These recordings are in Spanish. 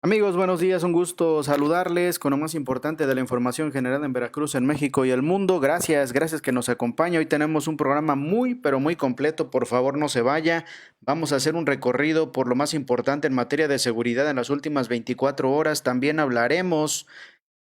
Amigos, buenos días, un gusto saludarles con lo más importante de la información generada en Veracruz, en México y el mundo. Gracias que nos acompaña. Hoy tenemos un programa pero muy completo. Por favor, no se vaya. Vamos a hacer un recorrido por lo más importante en materia de seguridad en las últimas 24 horas. También hablaremos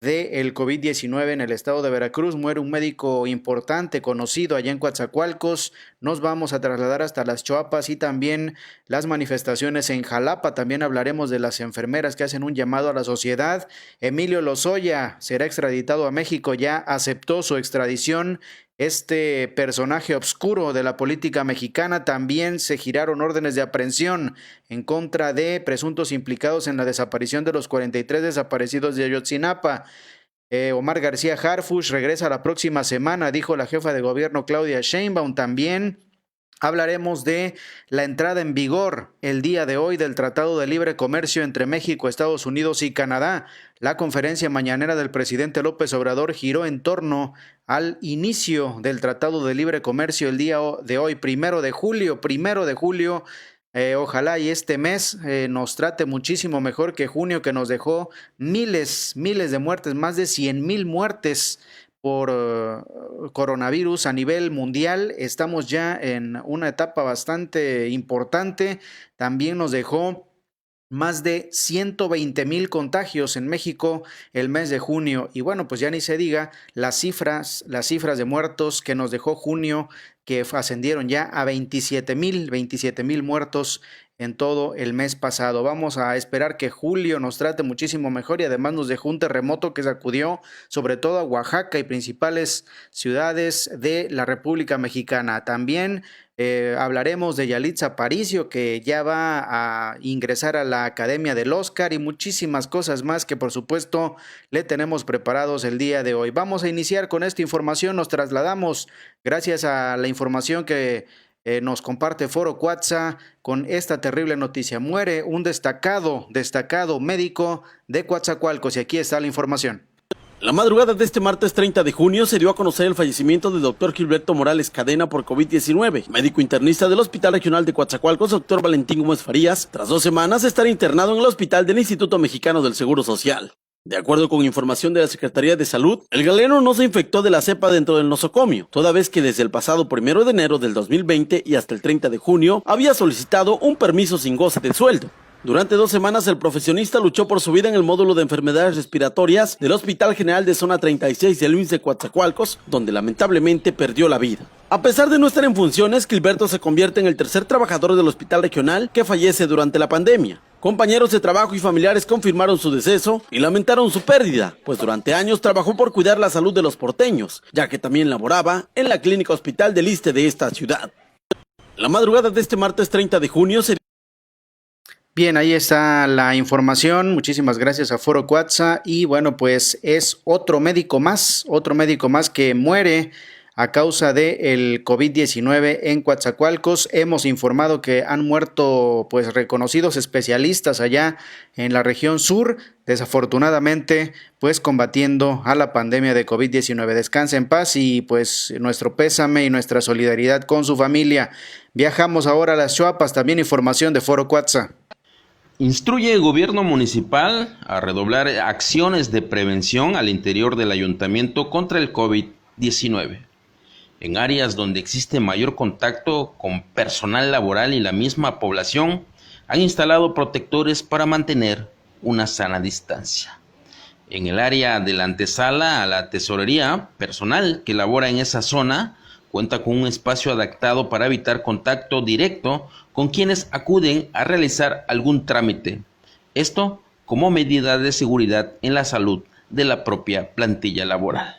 del COVID-19 en el estado de Veracruz. Muere un médico importante, conocido allá en Coatzacoalcos. Nos vamos a trasladar hasta las Choapas y también las manifestaciones en Jalapa. También hablaremos de las enfermeras que hacen un llamado a la sociedad. Emilio Lozoya será extraditado a México, ya aceptó su extradición. Este personaje oscuro de la política mexicana. También se giraron órdenes de aprehensión en contra de presuntos implicados en la desaparición de los 43 desaparecidos de Ayotzinapa. Omar García Harfuch regresa la próxima semana, dijo la jefa de gobierno Claudia Sheinbaum. También hablaremos de la entrada en vigor el día de hoy del Tratado de Libre Comercio entre México, Estados Unidos y Canadá. La conferencia mañanera del presidente López Obrador giró en torno al inicio del Tratado de Libre Comercio el día de hoy, 1 de julio. Ojalá y este mes nos trate muchísimo mejor que junio, que nos dejó miles de muertes, más de 100,000 muertes por coronavirus a nivel mundial. Estamos ya en una etapa bastante importante. También nos dejó más de 120,000 contagios en México el mes de junio. Y bueno, pues ya ni se diga las cifras de muertos que nos dejó junio, que ascendieron ya a 27,000 muertos en todo el mes pasado. Vamos a esperar que julio nos trate muchísimo mejor, y además nos dejó un terremoto que sacudió sobre todo a Oaxaca y principales ciudades de la República Mexicana. También hablaremos de Yalitza Aparicio, que ya va a ingresar a la Academia del Oscar, y muchísimas cosas más que por supuesto le tenemos preparados el día de hoy. Vamos a iniciar con esta información. Nos trasladamos gracias a la información que nos comparte Foro Cuatza con esta terrible noticia. Muere un destacado médico de Coatzacoalcos, y aquí está la información. La madrugada de este martes 30 de junio se dio a conocer el fallecimiento del doctor Gilberto Morales Cadena por COVID-19. Médico internista del Hospital Regional de Coatzacoalcos, doctor Valentín Gómez Farías, tras 2 semanas de estar internado en el hospital del Instituto Mexicano del Seguro Social. De acuerdo con información de la Secretaría de Salud, el galeno no se infectó de la cepa dentro del nosocomio, toda vez que desde el pasado 1 de enero del 2020 y hasta el 30 de junio había solicitado un permiso sin goce de sueldo. Durante 2 semanas, el profesionista luchó por su vida en el módulo de enfermedades respiratorias del Hospital General de Zona 36 del IMSS de Coatzacoalcos, donde lamentablemente perdió la vida. A pesar de no estar en funciones, Gilberto se convierte en el tercer trabajador del hospital regional que fallece durante la pandemia. Compañeros de trabajo y familiares confirmaron su deceso y lamentaron su pérdida, pues durante años trabajó por cuidar la salud de los porteños, ya que también laboraba en la clínica hospital del ISSSTE de esta ciudad. La madrugada de este martes 30 de junio se... Bien, ahí está la información. Muchísimas gracias a Foro Cuatza. Y bueno, pues es otro médico más que muere a causa del COVID-19 en Coatzacoalcos. Hemos informado que han muerto pues reconocidos especialistas allá en la región sur, desafortunadamente pues combatiendo a la pandemia de COVID-19. Descanse en paz, y pues nuestro pésame y nuestra solidaridad con su familia. Viajamos ahora a las Choapas, también información de Foro Cuatza. Instruye el gobierno municipal a redoblar acciones de prevención al interior del ayuntamiento contra el COVID-19. En áreas donde existe mayor contacto con personal laboral y la misma población, han instalado protectores para mantener una sana distancia. En el área de la antesala a la tesorería, personal que labora en esa zona cuenta con un espacio adaptado para evitar contacto directo con quienes acuden a realizar algún trámite. Esto como medida de seguridad en la salud de la propia plantilla laboral.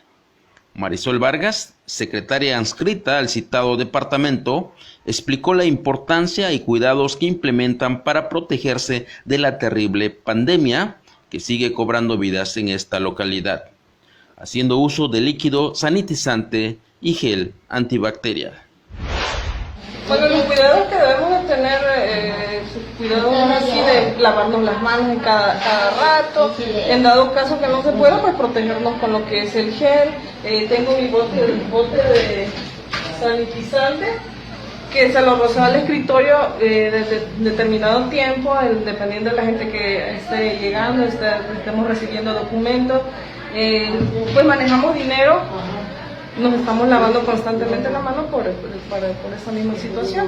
Marisol Vargas, secretaria adscrita al citado departamento, explicó la importancia y cuidados que implementan para protegerse de la terrible pandemia que sigue cobrando vidas en esta localidad, haciendo uso de líquido sanitizante y gel antibacterial. Bueno, los cuidados que debemos de tener, cuidados así de lavarnos las manos en cada rato, en dado caso que no se pueda, pues protegernos con lo que es el gel. Tengo mi bote de sanitizante que se lo rocea al escritorio desde determinado tiempo, dependiendo de la gente que esté llegando, estemos recibiendo documentos. Pues manejamos dinero, nos estamos lavando constantemente la mano por esa misma situación.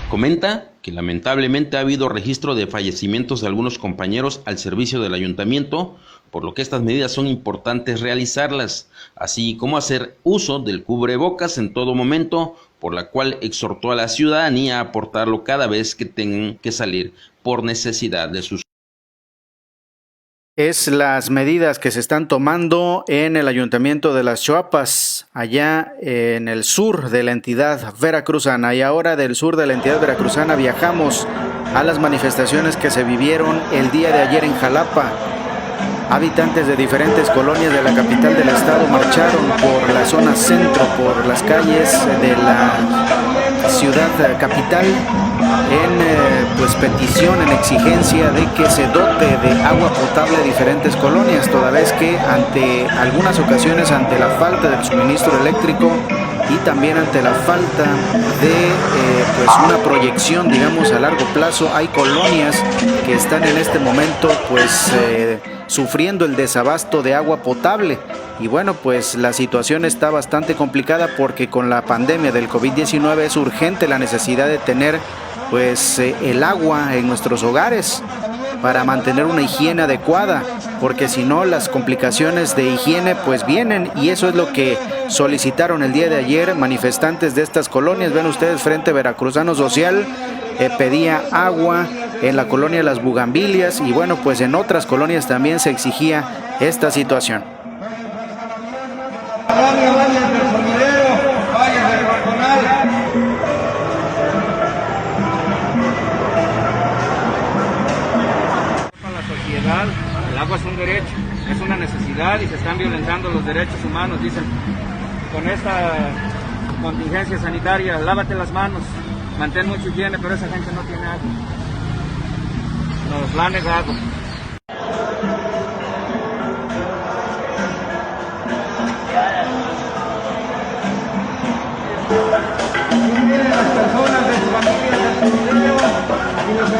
Comenta que lamentablemente ha habido registro de fallecimientos de algunos compañeros al servicio del ayuntamiento, por lo que estas medidas son importantes realizarlas, así como hacer uso del cubrebocas en todo momento, por la cual exhortó a la ciudadanía a aportarlo cada vez que tengan que salir por necesidad de sus. Es las medidas que se están tomando en el ayuntamiento de Las Choapas, allá en el sur de la entidad veracruzana. Y ahora del sur de la entidad veracruzana viajamos a las manifestaciones que se vivieron el día de ayer en Jalapa. Habitantes de diferentes colonias de la capital del estado marcharon por la zona centro, por las calles de la ciudad capital en petición, en exigencia de que se dote de agua potable a diferentes colonias, toda vez que ante algunas ocasiones, ante la falta del suministro eléctrico y también ante la falta de una proyección, digamos, a largo plazo, hay colonias que están en este momento sufriendo el desabasto de agua potable. Y bueno, pues la situación está bastante complicada porque con la pandemia del COVID-19 es urgente la necesidad de tener el agua en nuestros hogares para mantener una higiene adecuada, porque si no las complicaciones de higiene vienen, y eso es lo que solicitaron el día de ayer manifestantes de estas colonias. Ven ustedes, Frente Veracruzano Social pedía agua en la colonia Las Bugambilias, y bueno, pues en otras colonias también se exigía esta situación. El agua es un derecho, es una necesidad y se están violentando los derechos humanos. Dicen, con esta contingencia sanitaria, lávate las manos, mantén mucha higiene, pero esa gente no tiene agua. Nos la han negado. Las personas de su familia y los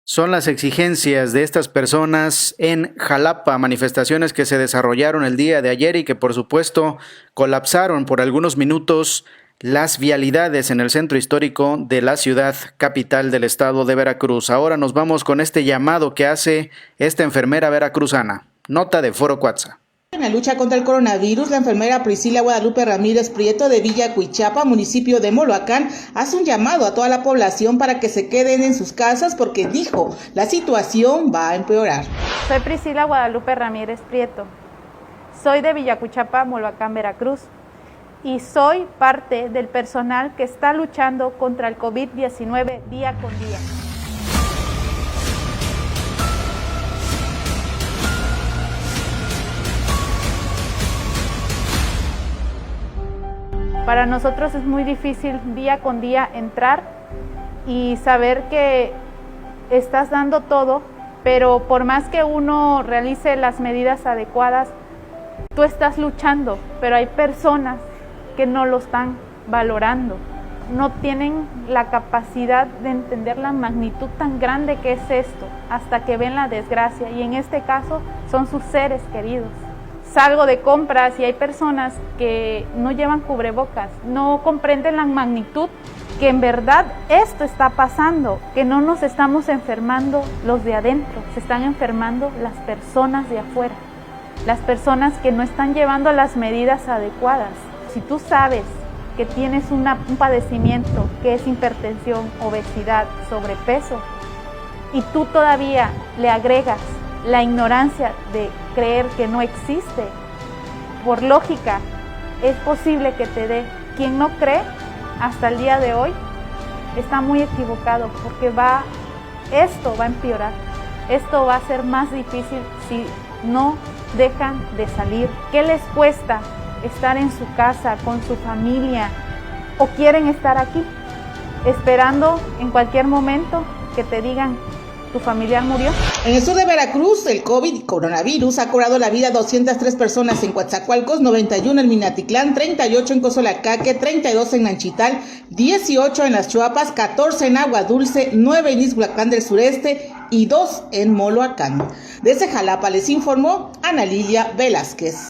Son las exigencias de estas personas en Jalapa, manifestaciones que se desarrollaron el día de ayer y que por supuesto colapsaron por algunos minutos las vialidades en el centro histórico de la ciudad capital del estado de Veracruz. Ahora nos vamos con este llamado que hace esta enfermera veracruzana. Nota de Foro Cuatza. En la lucha contra el coronavirus, la enfermera Priscila Guadalupe Ramírez Prieto de Villa Cuichapa, municipio de Moloacán, hace un llamado a toda la población para que se queden en sus casas porque dijo, la situación va a empeorar. Soy Priscila Guadalupe Ramírez Prieto, soy de Villa Cuichapa, Moloacán, Veracruz, y soy parte del personal que está luchando contra el COVID-19 día con día. Para nosotros es muy difícil día con día entrar y saber que estás dando todo, pero por más que uno realice las medidas adecuadas, tú estás luchando, pero hay personas que no lo están valorando, no tienen la capacidad de entender la magnitud tan grande que es esto, hasta que ven la desgracia, y en este caso son sus seres queridos. Salgo de compras y hay personas que no llevan cubrebocas, no comprenden la magnitud que en verdad esto está pasando, que no nos estamos enfermando los de adentro, se están enfermando las personas de afuera, las personas que no están llevando las medidas adecuadas. Si tú sabes que tienes un padecimiento que es hipertensión, obesidad, sobrepeso, y tú todavía le agregas la ignorancia de creer que no existe, por lógica, es posible que te dé. Quien no cree, hasta el día de hoy, está muy equivocado, porque esto va a empeorar. Esto va a ser más difícil si no dejan de salir. ¿Qué les cuesta estar en su casa, con su familia, o quieren estar aquí, esperando en cualquier momento que te digan tu familiar murió. En el sur de Veracruz, el coronavirus ha cobrado la vida a 203 personas en Coatzacoalcos, 91 en Minatitlán, 38 en Cozolacaque, 32 en Nanchital, 18 en Las Chuapas, 14 en Agua Dulce, 9 en Ixhuacán del Sureste y 2 en Moloacán. Desde Jalapa les informó Ana Lilia Velázquez.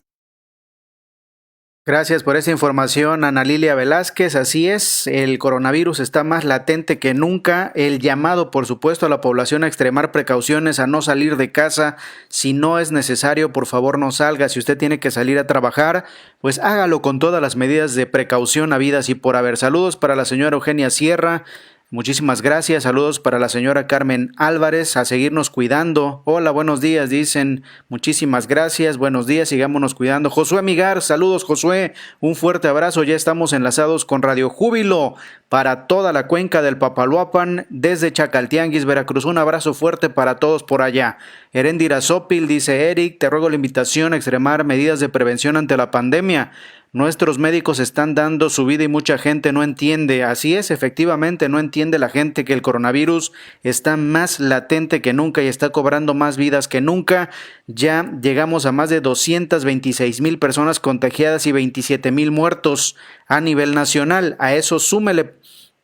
Gracias por esa información, Ana Lilia Velázquez. Así es, el coronavirus está más latente que nunca. El llamado, por supuesto, a la población a extremar precauciones, a no salir de casa. Si no es necesario, por favor no salga. Si usted tiene que salir a trabajar, pues hágalo con todas las medidas de precaución habidas y por haber. Saludos para la señora Eugenia Sierra. Muchísimas gracias, saludos para la señora Carmen Álvarez, a seguirnos cuidando. Hola, buenos días, dicen, muchísimas gracias, buenos días, sigámonos cuidando. Josué Migar, saludos Josué, un fuerte abrazo, ya estamos enlazados con Radio Júbilo para toda la cuenca del Papaloapan, desde Chacaltianguis, Veracruz, un abrazo fuerte para todos por allá. Heréndira Sopil, dice Eric, te ruego la invitación a extremar medidas de prevención ante la pandemia. Nuestros médicos están dando su vida y mucha gente no entiende. Así es, efectivamente, no entiende la gente que el coronavirus está más latente que nunca y está cobrando más vidas que nunca. Ya llegamos a más de 226,000 personas contagiadas y 27,000 muertos a nivel nacional. A eso súmele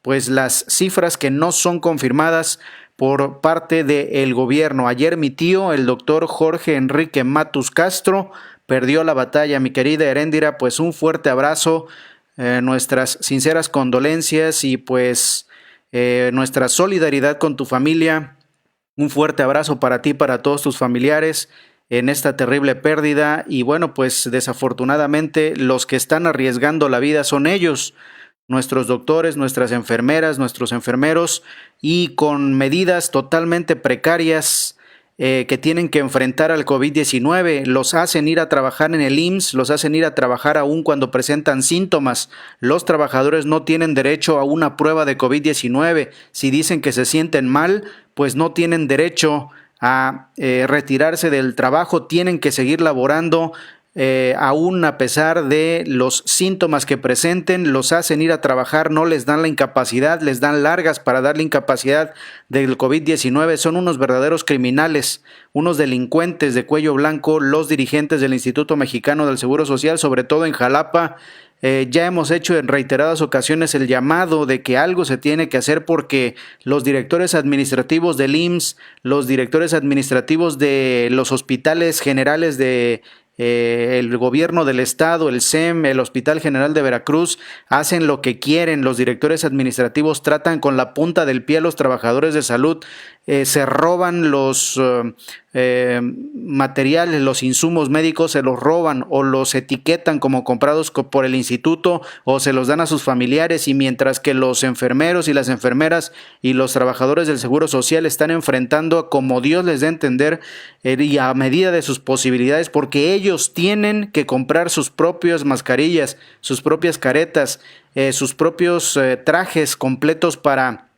pues las cifras que no son confirmadas por parte del gobierno. Ayer mi tío, el doctor Jorge Enrique Matus Castro, perdió la batalla. Mi querida Heréndira, pues un fuerte abrazo, nuestras sinceras condolencias y pues nuestra solidaridad con tu familia. Un fuerte abrazo para ti, para todos tus familiares en esta terrible pérdida. Y bueno, pues desafortunadamente los que están arriesgando la vida son ellos, nuestros doctores, nuestras enfermeras, nuestros enfermeros, y con medidas totalmente precarias que tienen que enfrentar al COVID-19, los hacen ir a trabajar en el IMSS, los hacen ir a trabajar aún cuando presentan síntomas. Los trabajadores no tienen derecho a una prueba de COVID-19. Si dicen que se sienten mal, pues no tienen derecho a retirarse del trabajo, tienen que seguir laborando. Aún a pesar de los síntomas que presenten, los hacen ir a trabajar, no les dan la incapacidad, les dan largas para dar la incapacidad del COVID-19. Son unos verdaderos criminales, unos delincuentes de cuello blanco, los dirigentes del Instituto Mexicano del Seguro Social, sobre todo en Jalapa. Ya hemos hecho en reiteradas ocasiones el llamado de que algo se tiene que hacer porque los directores administrativos del IMSS, los directores administrativos de los hospitales generales de el gobierno del estado, el SEM, el Hospital General de Veracruz, hacen lo que quieren. Los directores administrativos tratan con la punta del pie a los trabajadores de salud, se roban los materiales, los insumos médicos se los roban o los etiquetan como comprados por el instituto o se los dan a sus familiares, y mientras que los enfermeros y las enfermeras y los trabajadores del Seguro Social están enfrentando como Dios les dé a entender y a medida de sus posibilidades, porque ellos tienen que comprar sus propias mascarillas, sus propias caretas, sus propios trajes completos para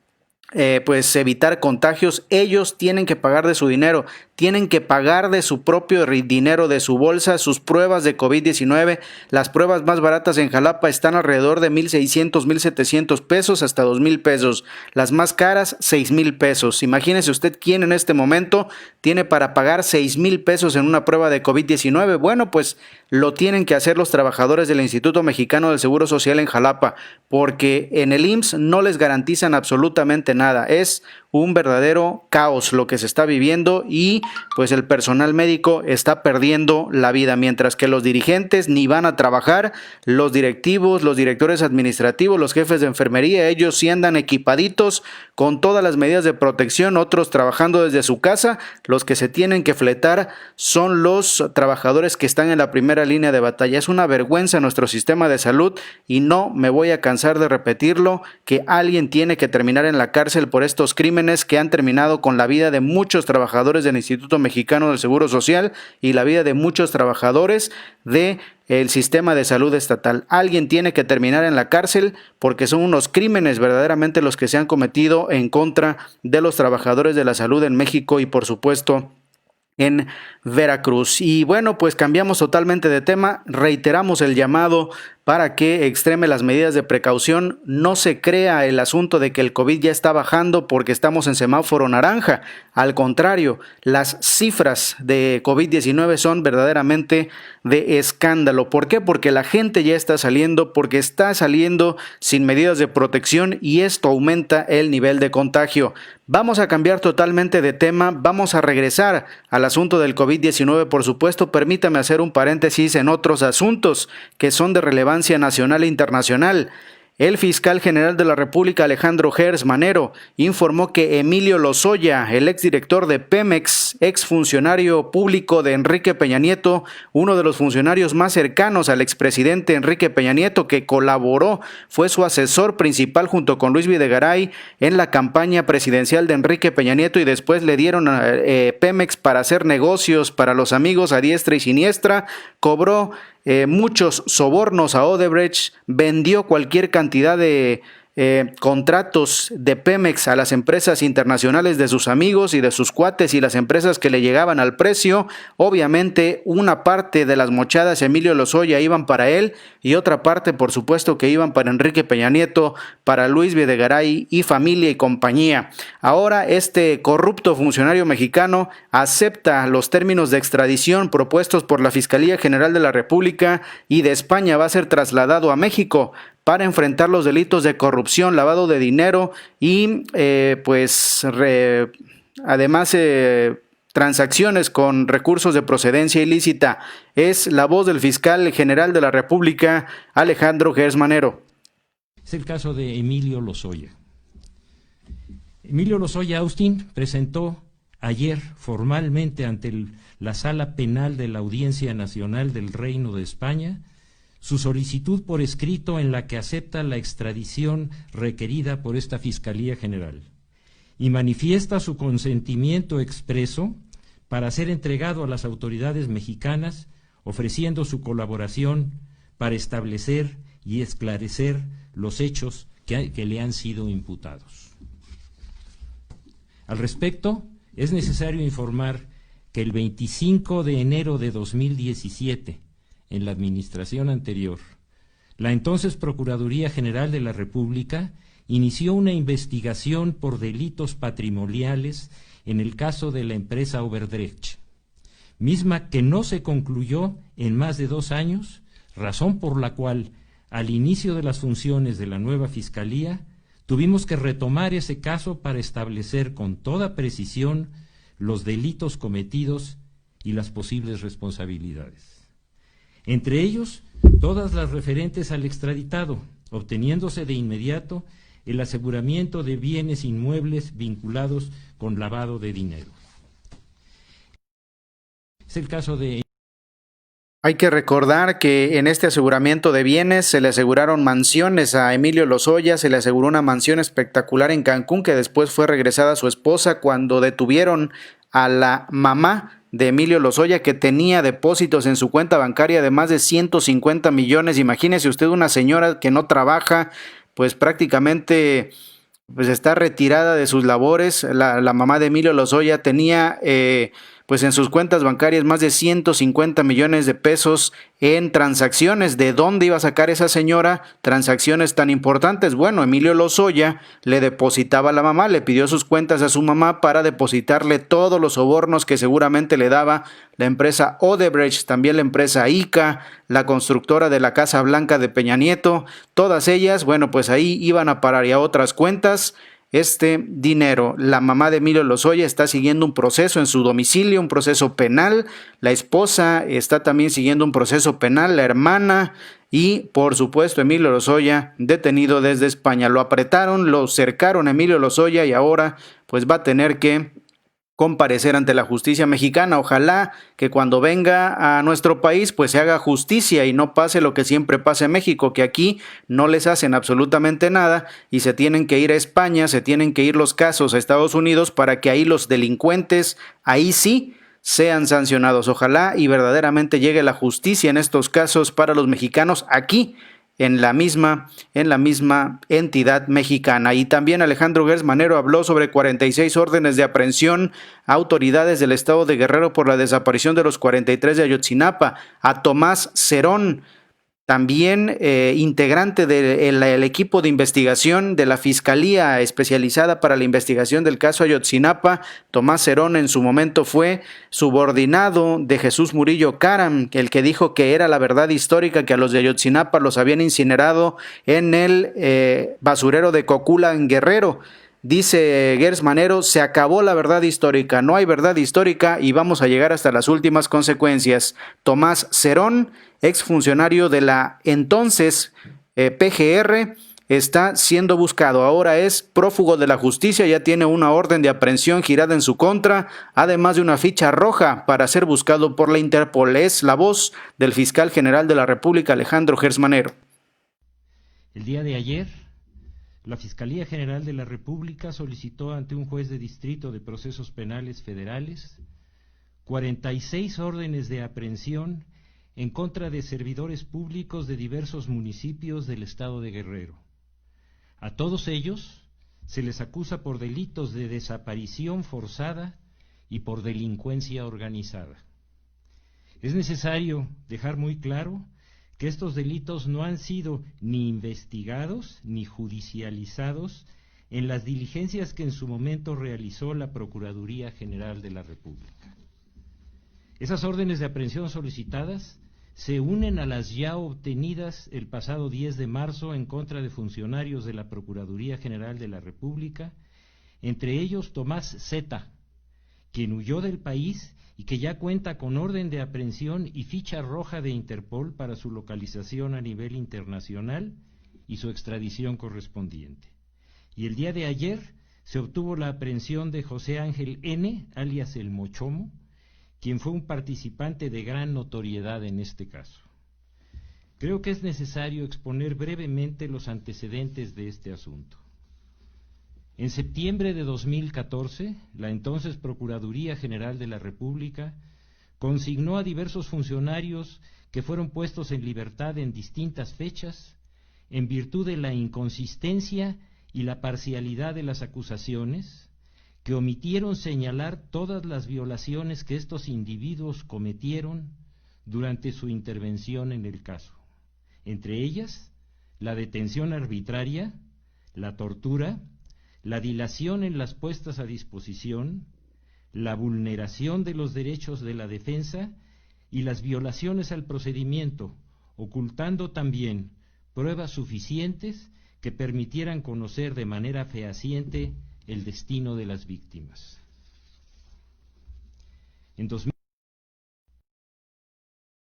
pues evitar contagios. Ellos tienen que pagar de su dinero, tienen que pagar de su propio dinero, de su bolsa, sus pruebas de COVID-19. Las pruebas más baratas en Jalapa están alrededor de 1,600, 1,700 pesos hasta 2,000 pesos. Las más caras, 6,000 pesos. Imagínese usted quién en este momento tiene para pagar 6,000 pesos en una prueba de COVID-19. Bueno, pues lo tienen que hacer los trabajadores del Instituto Mexicano del Seguro Social en Jalapa, porque en el IMSS no les garantizan absolutamente nada. Es un verdadero caos lo que se está viviendo y pues el personal médico está perdiendo la vida, mientras que los dirigentes ni van a trabajar, los directivos, los directores administrativos, los jefes de enfermería, ellos sí andan equipaditos con todas las medidas de protección, otros trabajando desde su casa. Los que se tienen que fletar son los trabajadores que están en la primera línea de batalla. Es una vergüenza nuestro sistema de salud y no me voy a cansar de repetirlo, que alguien tiene que terminar en la cárcel por estos crímenes que han terminado con la vida de muchos trabajadores del Instituto Mexicano del Seguro Social y la vida de muchos trabajadores del sistema de salud estatal. Alguien tiene que terminar en la cárcel porque son unos crímenes verdaderamente los que se han cometido en contra de los trabajadores de la salud en México y por supuesto en Veracruz. Y bueno, pues cambiamos totalmente de tema, reiteramos el llamado para que extreme las medidas de precaución. No se crea el asunto de que el COVID ya está bajando porque estamos en semáforo naranja. Al contrario, las cifras de COVID-19 son verdaderamente de escándalo. ¿Por qué? Porque la gente ya está saliendo, porque está saliendo sin medidas de protección y esto aumenta el nivel de contagio. Vamos a cambiar totalmente de tema, vamos a regresar al asunto del COVID-19, por supuesto. Permítame hacer un paréntesis en otros asuntos que son de relevancia nacional e internacional. El fiscal general de la República, Alejandro Gers Manero, informó que Emilio Lozoya, el exdirector de Pemex, exfuncionario público de Enrique Peña Nieto, uno de los funcionarios más cercanos al expresidente Enrique Peña Nieto, que colaboró, fue su asesor principal junto con Luis Videgaray en la campaña presidencial de Enrique Peña Nieto y después le dieron a Pemex para hacer negocios para los amigos a diestra y siniestra, cobró muchos sobornos a Odebrecht, vendió cualquier cantidad de contratos de Pemex a las empresas internacionales de sus amigos y de sus cuates y las empresas que le llegaban al precio. Obviamente una parte de las mochadas Emilio Lozoya iban para él y otra parte por supuesto que iban para Enrique Peña Nieto, para Luis Videgaray y familia y compañía. Ahora este corrupto funcionario mexicano acepta los términos de extradición propuestos por la Fiscalía General de la República y de España va a ser trasladado a México para enfrentar los delitos de corrupción, lavado de dinero y además transacciones con recursos de procedencia ilícita. Es la voz del fiscal general de la República, Alejandro Gers Manero. Es el caso de Emilio Lozoya. Emilio Lozoya Austin presentó ayer formalmente ante la Sala Penal de la Audiencia Nacional del Reino de España su solicitud por escrito en la que acepta la extradición requerida por esta Fiscalía General y manifiesta su consentimiento expreso para ser entregado a las autoridades mexicanas, ofreciendo su colaboración para establecer y esclarecer los hechos que le han sido imputados. Al respecto, es necesario informar que el 25 de enero de 2017, en la administración anterior, la entonces Procuraduría General de la República inició una investigación por delitos patrimoniales en el caso de la empresa Odebrecht, misma que no se concluyó en más de 2 años, razón por la cual, al inicio de las funciones de la nueva Fiscalía, tuvimos que retomar ese caso para establecer con toda precisión los delitos cometidos y las posibles responsabilidades. Entre ellos, todas las referentes al extraditado, obteniéndose de inmediato el aseguramiento de bienes inmuebles vinculados con lavado de dinero. Es el caso de... Hay que recordar que en este aseguramiento de bienes se le aseguraron mansiones a Emilio Lozoya, se le aseguró una mansión espectacular en Cancún que después fue regresada a su esposa cuando detuvieron a la mamá de Emilio Lozoya, que tenía depósitos en su cuenta bancaria de más de 150 millones. Imagínese usted una señora que no trabaja, pues prácticamente pues está retirada de sus labores. La mamá de Emilio Lozoya tenía pues en sus cuentas bancarias más de 150 millones de pesos en transacciones. ¿De dónde iba a sacar esa señora transacciones tan importantes? Bueno, Emilio Lozoya le depositaba a la mamá, le pidió sus cuentas a su mamá para depositarle todos los sobornos que seguramente le daba la empresa Odebrecht, también la empresa ICA, la constructora de la Casa Blanca de Peña Nieto. Todas ellas, bueno, pues ahí iban a parar y a otras cuentas este dinero. La mamá de Emilio Lozoya está siguiendo un proceso en su domicilio, un proceso penal. La esposa está también siguiendo un proceso penal, la hermana y, por supuesto, Emilio Lozoya detenido desde España. Lo apretaron, lo cercaron a Emilio Lozoya y ahora pues va a tener que comparecer ante la justicia mexicana. Ojalá que cuando venga a nuestro país pues se haga justicia y no pase lo que siempre pasa en México, que aquí no les hacen absolutamente nada y se tienen que ir a España, se tienen que ir los casos a Estados Unidos para que ahí los delincuentes, ahí sí, sean sancionados. Ojalá y verdaderamente llegue la justicia en estos casos para los mexicanos aquí en la misma entidad mexicana. Y también Alejandro Gers Manero habló sobre 46 órdenes de aprehensión a autoridades del estado de Guerrero por la desaparición de los 43 de Ayotzinapa. A Tomás Cerón, también integrante del equipo de investigación de la Fiscalía Especializada para la Investigación del caso Ayotzinapa. Tomás Cerón en su momento fue subordinado de Jesús Murillo Caram, el que dijo que era la verdad histórica, que a los de Ayotzinapa los habían incinerado en el basurero de Cocula en Guerrero. Dice Gers Manero, se acabó la verdad histórica, no hay verdad histórica y vamos a llegar hasta las últimas consecuencias. Tomás Cerón, exfuncionario de la entonces PGR, está siendo buscado. Ahora es prófugo de la justicia, ya tiene una orden de aprehensión girada en su contra, además de una ficha roja para ser buscado por la Interpol. Es la voz del fiscal general de la República, Alejandro Gers Manero. El día de ayer, la Fiscalía General de la República solicitó ante un juez de distrito de procesos penales federales 46 órdenes de aprehensión en contra de servidores públicos de diversos municipios del estado de Guerrero. A todos ellos se les acusa por delitos de desaparición forzada y por delincuencia organizada. Es necesario dejar muy claro que estos delitos no han sido ni investigados ni judicializados en las diligencias que en su momento realizó la Procuraduría General de la República. Esas órdenes de aprehensión solicitadas se unen a las ya obtenidas el pasado 10 de marzo en contra de funcionarios de la Procuraduría General de la República, entre ellos Tomás Zeta, quien huyó del país y que ya cuenta con orden de aprehensión y ficha roja de Interpol para su localización a nivel internacional y su extradición correspondiente. Y el día de ayer se obtuvo la aprehensión de José Ángel N., alias El Mochomo, quien fue un participante de gran notoriedad en este caso. Creo que es necesario exponer brevemente los antecedentes de este asunto. En septiembre de 2014, la entonces Procuraduría General de la República consignó a diversos funcionarios que fueron puestos en libertad en distintas fechas, en virtud de la inconsistencia y la parcialidad de las acusaciones, que omitieron señalar todas las violaciones que estos individuos cometieron durante su intervención en el caso, entre ellas la detención arbitraria, la tortura, la dilación en las puestas a disposición, la vulneración de los derechos de la defensa y las violaciones al procedimiento, ocultando también pruebas suficientes que permitieran conocer de manera fehaciente el destino de las víctimas.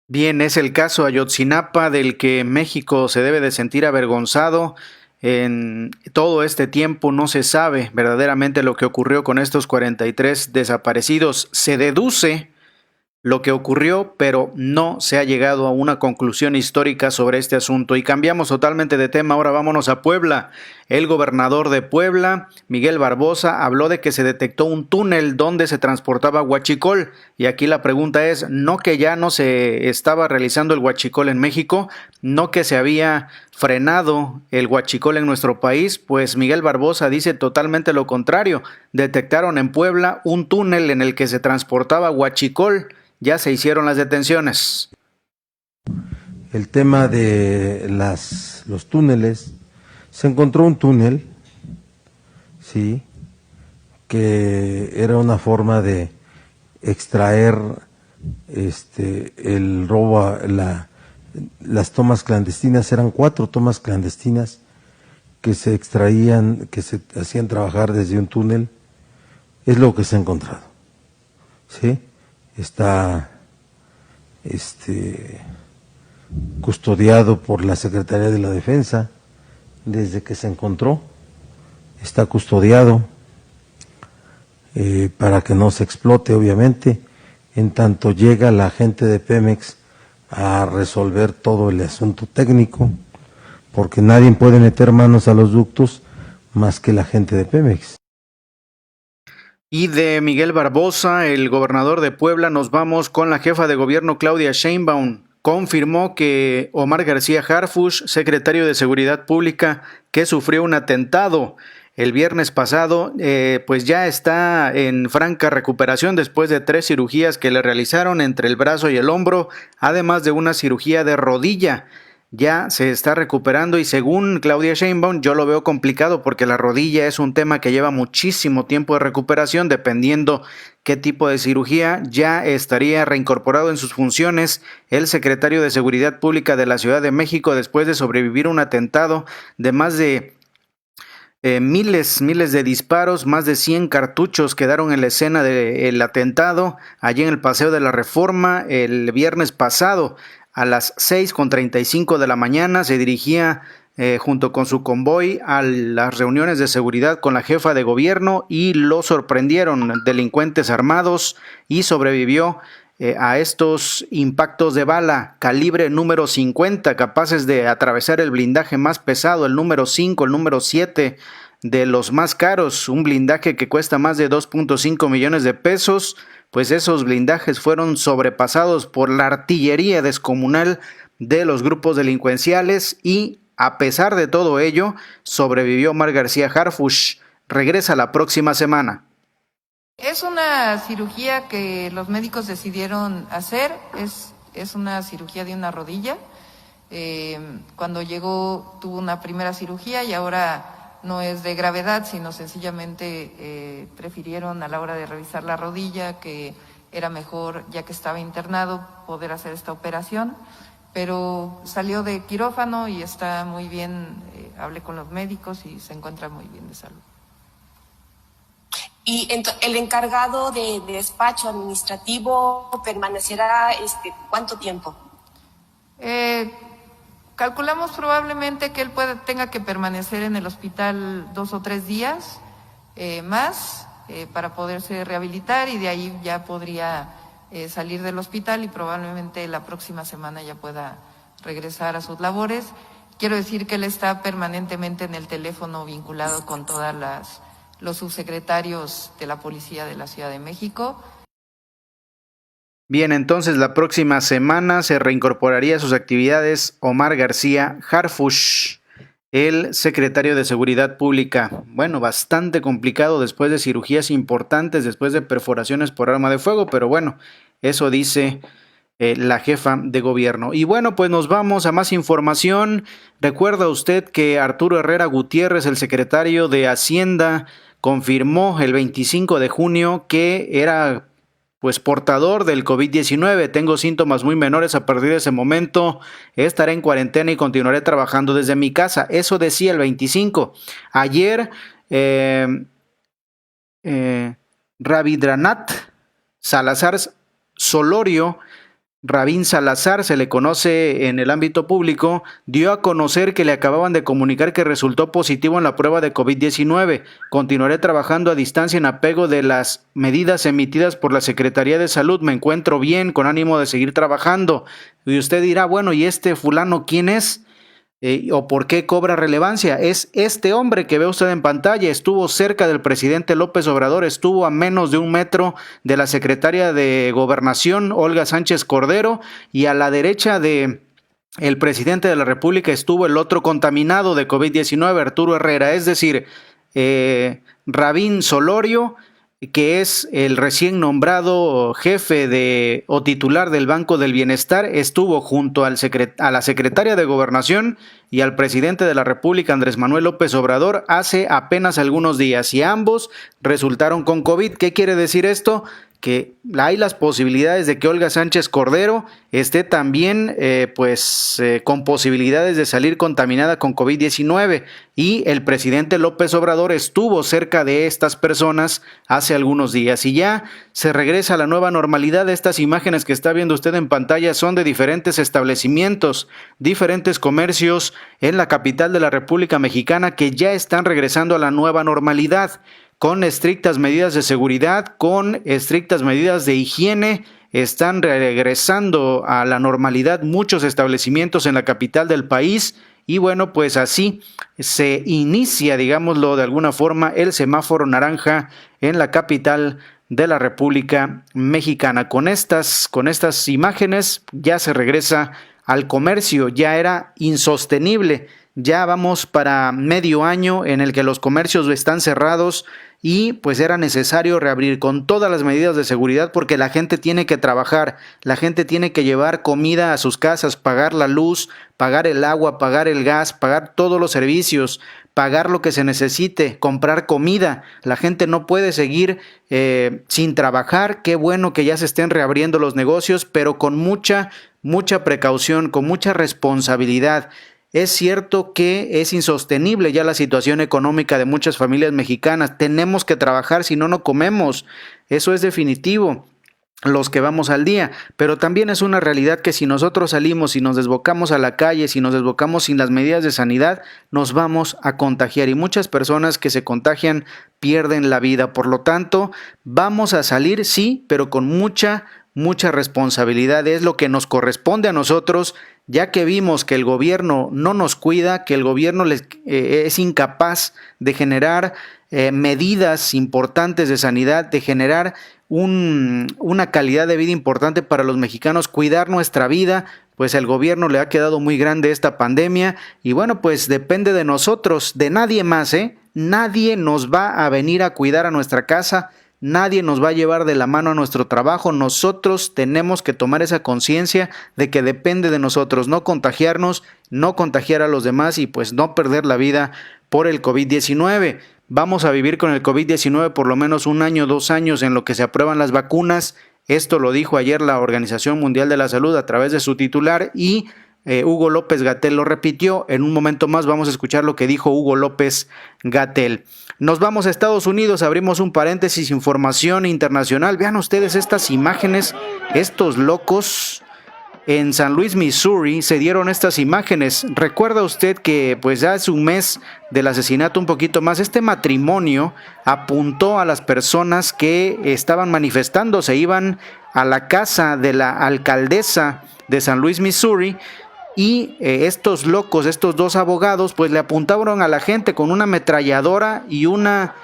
Bien, es el caso Ayotzinapa del que México se debe de sentir avergonzado. En todo este tiempo no se sabe verdaderamente lo que ocurrió con estos 43 desaparecidos. Se deduce lo que ocurrió, pero no se ha llegado a una conclusión histórica sobre este asunto. Y cambiamos totalmente de tema, ahora vámonos a Puebla. El gobernador de Puebla, Miguel Barbosa, habló de que se detectó un túnel donde se transportaba huachicol. Y aquí la pregunta es, no que ya no se estaba realizando el huachicol en México, no que se había frenado el huachicol en nuestro país, pues Miguel Barbosa dice totalmente lo contrario. Detectaron en Puebla un túnel en el que se transportaba huachicol. Ya se hicieron las detenciones. El tema de los túneles, se encontró un túnel, sí, que era una forma de extraer el robo, las tomas clandestinas. Eran 4 tomas clandestinas que se extraían, que se hacían trabajar desde un túnel. Es lo que se ha encontrado, sí. Está custodiado por la Secretaría de la Defensa desde que se encontró, está custodiado para que no se explote, obviamente, en tanto llega la gente de Pemex a resolver todo el asunto técnico, porque nadie puede meter manos a los ductos más que la gente de Pemex. Y de Miguel Barbosa, el gobernador de Puebla, nos vamos con la jefa de gobierno Claudia Sheinbaum. Confirmó que Omar García Harfuch, secretario de Seguridad Pública, que sufrió un atentado el viernes pasado, pues ya está en franca recuperación después de 3 cirugías que le realizaron entre el brazo y el hombro, además de una cirugía de rodilla. ya se está recuperando y según Claudia Sheinbaum yo lo veo complicado porque la rodilla es un tema que lleva muchísimo tiempo de recuperación, dependiendo qué tipo de cirugía. Ya estaría reincorporado en sus funciones el secretario de Seguridad Pública de la Ciudad de México después de sobrevivir a un atentado de más de miles de disparos, más de 100 cartuchos quedaron en la escena del atentado allí en el Paseo de la Reforma el viernes pasado. A las 6:35 de la mañana se dirigía junto con su convoy a las reuniones de seguridad con la jefa de gobierno y lo sorprendieron delincuentes armados y sobrevivió a estos impactos de bala calibre número 50, capaces de atravesar el blindaje más pesado, el número 5, el número 7 de los más caros, un blindaje que cuesta más de 2.5 millones de pesos. Pues esos blindajes fueron sobrepasados por la artillería descomunal de los grupos delincuenciales y a pesar de todo ello, sobrevivió Omar García Harfuch. Regresa la próxima semana. Es una cirugía que los médicos decidieron hacer, es una cirugía de una rodilla. Cuando llegó tuvo una primera cirugía y ahora no es de gravedad, sino sencillamente prefirieron a la hora de revisar la rodilla que era mejor, ya que estaba internado, poder hacer esta operación. Pero salió de quirófano y está muy bien, hablé con los médicos y se encuentra muy bien de salud. ¿Y el encargado de despacho administrativo permanecerá cuánto tiempo? Calculamos probablemente que él tenga que permanecer en el hospital 2 o 3 días más para poderse rehabilitar y de ahí ya podría salir del hospital y probablemente la próxima semana ya pueda regresar a sus labores. Quiero decir que él está permanentemente en el teléfono vinculado con todas los subsecretarios de la Policía de la Ciudad de México. Bien, entonces la próxima semana se reincorporaría a sus actividades Omar García Harfuch, el secretario de Seguridad Pública. Bueno, bastante complicado después de cirugías importantes, después de perforaciones por arma de fuego, pero bueno, eso dice la jefa de gobierno. Y bueno, pues nos vamos a más información. Recuerda usted que Arturo Herrera Gutiérrez, el secretario de Hacienda, confirmó el 25 de junio que era pues portador del COVID-19. Tengo síntomas muy menores a partir de ese momento. Estaré en cuarentena y continuaré trabajando desde mi casa. Eso decía el 25. Ayer, Rabindranath Salazar Solorio, Rabín Salazar, se le conoce en el ámbito público, dio a conocer que le acababan de comunicar que resultó positivo en la prueba de COVID-19. Continuaré trabajando a distancia en apego de las medidas emitidas por la Secretaría de Salud. Me encuentro bien, con ánimo de seguir trabajando. Y usted dirá, bueno, ¿y este fulano quién es? ¿O por qué cobra relevancia? Es este hombre que ve usted en pantalla. Estuvo cerca del presidente López Obrador, estuvo a menos de 1 metro de la secretaria de Gobernación, Olga Sánchez Cordero, y a la derecha de el presidente de la República estuvo el otro contaminado de COVID-19, Arturo Herrera, es decir, Rabín Solorio, que es el recién nombrado jefe o titular del Banco del Bienestar, estuvo junto a la secretaria de Gobernación y al presidente de la República, Andrés Manuel López Obrador, hace apenas algunos días y ambos resultaron con COVID. ¿Qué quiere decir esto? Que hay las posibilidades de que Olga Sánchez Cordero esté también con posibilidades de salir contaminada con COVID-19 y el presidente López Obrador estuvo cerca de estas personas hace algunos días y ya se regresa a la nueva normalidad. Estas imágenes que está viendo usted en pantalla son de diferentes establecimientos, diferentes comercios en la capital de la República Mexicana que ya están regresando a la nueva normalidad, con estrictas medidas de seguridad, con estrictas medidas de higiene. Están regresando a la normalidad muchos establecimientos en la capital del país y bueno, pues así se inicia, digámoslo de alguna forma, el semáforo naranja en la capital de la República Mexicana. Con estas imágenes ya se regresa al comercio, ya era insostenible. Ya vamos para medio año en el que los comercios están cerrados y pues era necesario reabrir con todas las medidas de seguridad porque la gente tiene que trabajar, la gente tiene que llevar comida a sus casas, pagar la luz, pagar el agua, pagar el gas, pagar todos los servicios, pagar lo que se necesite, comprar comida. La gente no puede seguir sin trabajar. Qué bueno que ya se estén reabriendo los negocios, pero con mucha precaución, con mucha responsabilidad. Es cierto que es insostenible ya la situación económica de muchas familias mexicanas. Tenemos que trabajar, si no, no comemos. Eso es definitivo, los que vamos al día, pero también es una realidad que si nosotros salimos y nos desbocamos a la calle, si nos desbocamos sin las medidas de sanidad, nos vamos a contagiar y muchas personas que se contagian pierden la vida. Por lo tanto, vamos a salir, sí, pero con mucha responsabilidad. Es lo que nos corresponde a nosotros, ya que vimos que el gobierno no nos cuida, que el gobierno es incapaz de generar medidas importantes de sanidad, de generar una calidad de vida importante para los mexicanos, cuidar nuestra vida. Pues el gobierno le ha quedado muy grande esta pandemia y bueno, pues depende de nosotros, de nadie más, Nadie nos va a venir a cuidar a nuestra casa, nadie nos va a llevar de la mano a nuestro trabajo. Nosotros tenemos que tomar esa conciencia de que depende de nosotros no contagiarnos, no contagiar a los demás y pues no perder la vida por el COVID-19. Vamos a vivir con el COVID-19 por lo menos 1 año, 2 años en lo que se aprueban las vacunas. Esto lo dijo ayer la Organización Mundial de la Salud a través de su titular y Hugo López-Gatell lo repitió. En un momento más vamos a escuchar lo que dijo Hugo López-Gatell. Nos vamos a Estados Unidos, abrimos un paréntesis, información internacional. Vean ustedes estas imágenes, estos locos. En San Luis, Missouri, se dieron estas imágenes. Recuerda usted que pues ya hace un mes del asesinato, un poquito más, este matrimonio apuntó a las personas que estaban manifestando, se iban a la casa de la alcaldesa de San Luis, Missouri, y estos locos, estos 2 abogados, pues le apuntaron a la gente con una ametralladora y una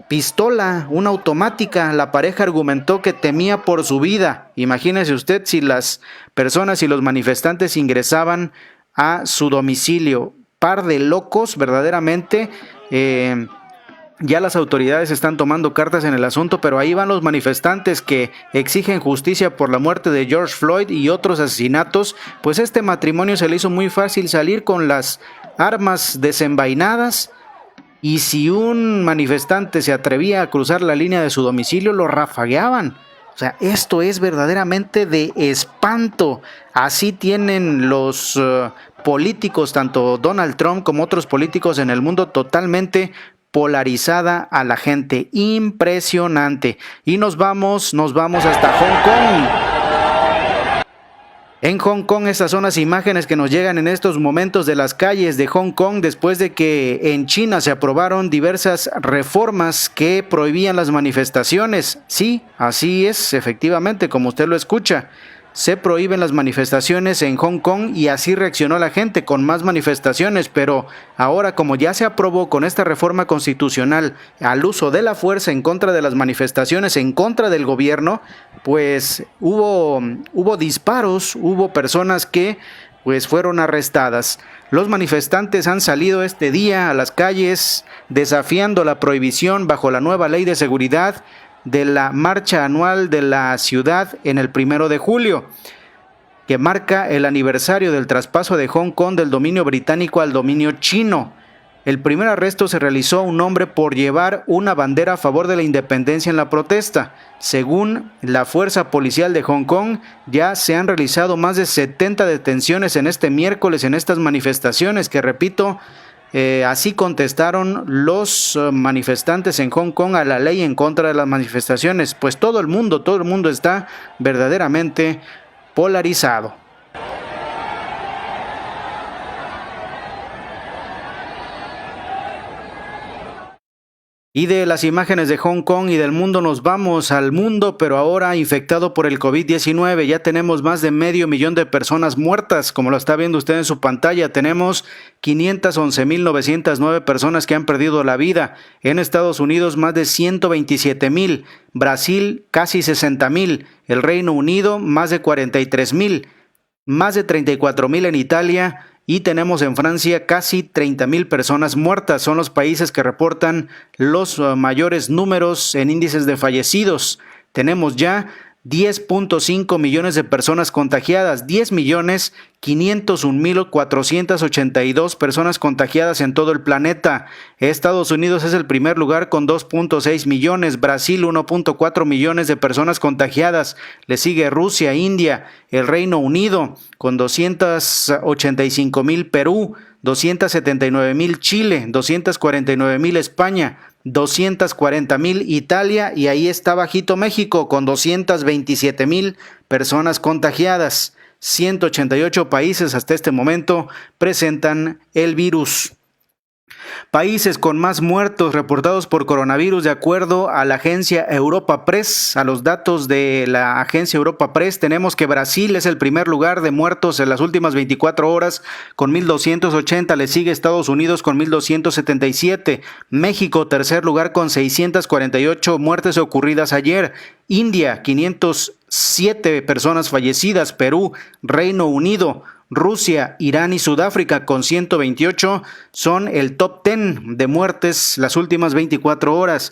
pistola, una automática. La pareja argumentó que temía por su vida. Imagínese usted si las personas y los manifestantes ingresaban a su domicilio. Par de locos, verdaderamente. Ya las autoridades están tomando cartas en el asunto, pero ahí van los manifestantes que exigen justicia por la muerte de George Floyd y otros asesinatos. Pues este matrimonio se le hizo muy fácil salir con las armas desenvainadas. Y si un manifestante se atrevía a cruzar la línea de su domicilio, lo rafagueaban. O sea, esto es verdaderamente de espanto. Así tienen los políticos, tanto Donald Trump como otros políticos en el mundo, totalmente polarizada a la gente. Impresionante. Y nos vamos hasta Hong Kong. En Hong Kong, estas son las imágenes que nos llegan en estos momentos de las calles de Hong Kong después de que en China se aprobaron diversas reformas que prohibían las manifestaciones. Sí, así es, efectivamente, como usted lo escucha. Se prohíben las manifestaciones en Hong Kong y así reaccionó la gente con más manifestaciones, pero ahora como ya se aprobó con esta reforma constitucional al uso de la fuerza en contra de las manifestaciones, en contra del gobierno, pues hubo disparos, hubo personas que pues fueron arrestadas. Los manifestantes han salido este día a las calles desafiando la prohibición bajo la nueva ley de seguridad de la marcha anual de la ciudad en el 1 de julio, que marca el aniversario del traspaso de Hong Kong del dominio británico al dominio chino. El primer arresto se realizó a un hombre por llevar una bandera a favor de la independencia en la protesta. Según la fuerza policial de Hong Kong, ya se han realizado más de 70 detenciones en este miércoles en estas manifestaciones que, repito, así contestaron los manifestantes en Hong Kong a la ley en contra de las manifestaciones. Pues todo el mundo está verdaderamente polarizado. Y de las imágenes de Hong Kong y del mundo nos vamos al mundo, pero ahora infectado por el COVID-19. Ya tenemos más de 500,000 de personas muertas, como lo está viendo usted en su pantalla. Tenemos 511,909 personas que han perdido la vida. En Estados Unidos más de 127,000. Brasil casi 60,000. El Reino Unido más de 43,000. Más de 34,000 en Italia. y tenemos en Francia casi 30,000 personas muertas. Son los países que reportan los mayores números en índices de fallecidos. Tenemos ya 10.5 millones de personas contagiadas, 10.501.482 personas contagiadas en todo el planeta. Estados Unidos es el primer lugar con 2.6 millones, Brasil 1.4 millones de personas contagiadas, le sigue Rusia, India, el Reino Unido con 285,000 Perú, 279,000 Chile, 249,000 España, 240,000 Italia y ahí está bajito México con 227,000 personas contagiadas. 188 países hasta este momento presentan el virus. Países con más muertos reportados por coronavirus de acuerdo a la agencia Europa Press. A los datos de la agencia Europa Press tenemos que Brasil es el primer lugar de muertos en las últimas 24 horas con 1.280, le sigue Estados Unidos con 1.277, México tercer lugar con 648 muertes ocurridas ayer, India 507 personas fallecidas, Perú, Reino Unido, Rusia, Irán y Sudáfrica con 128 son el top 10 de muertes las últimas 24 horas.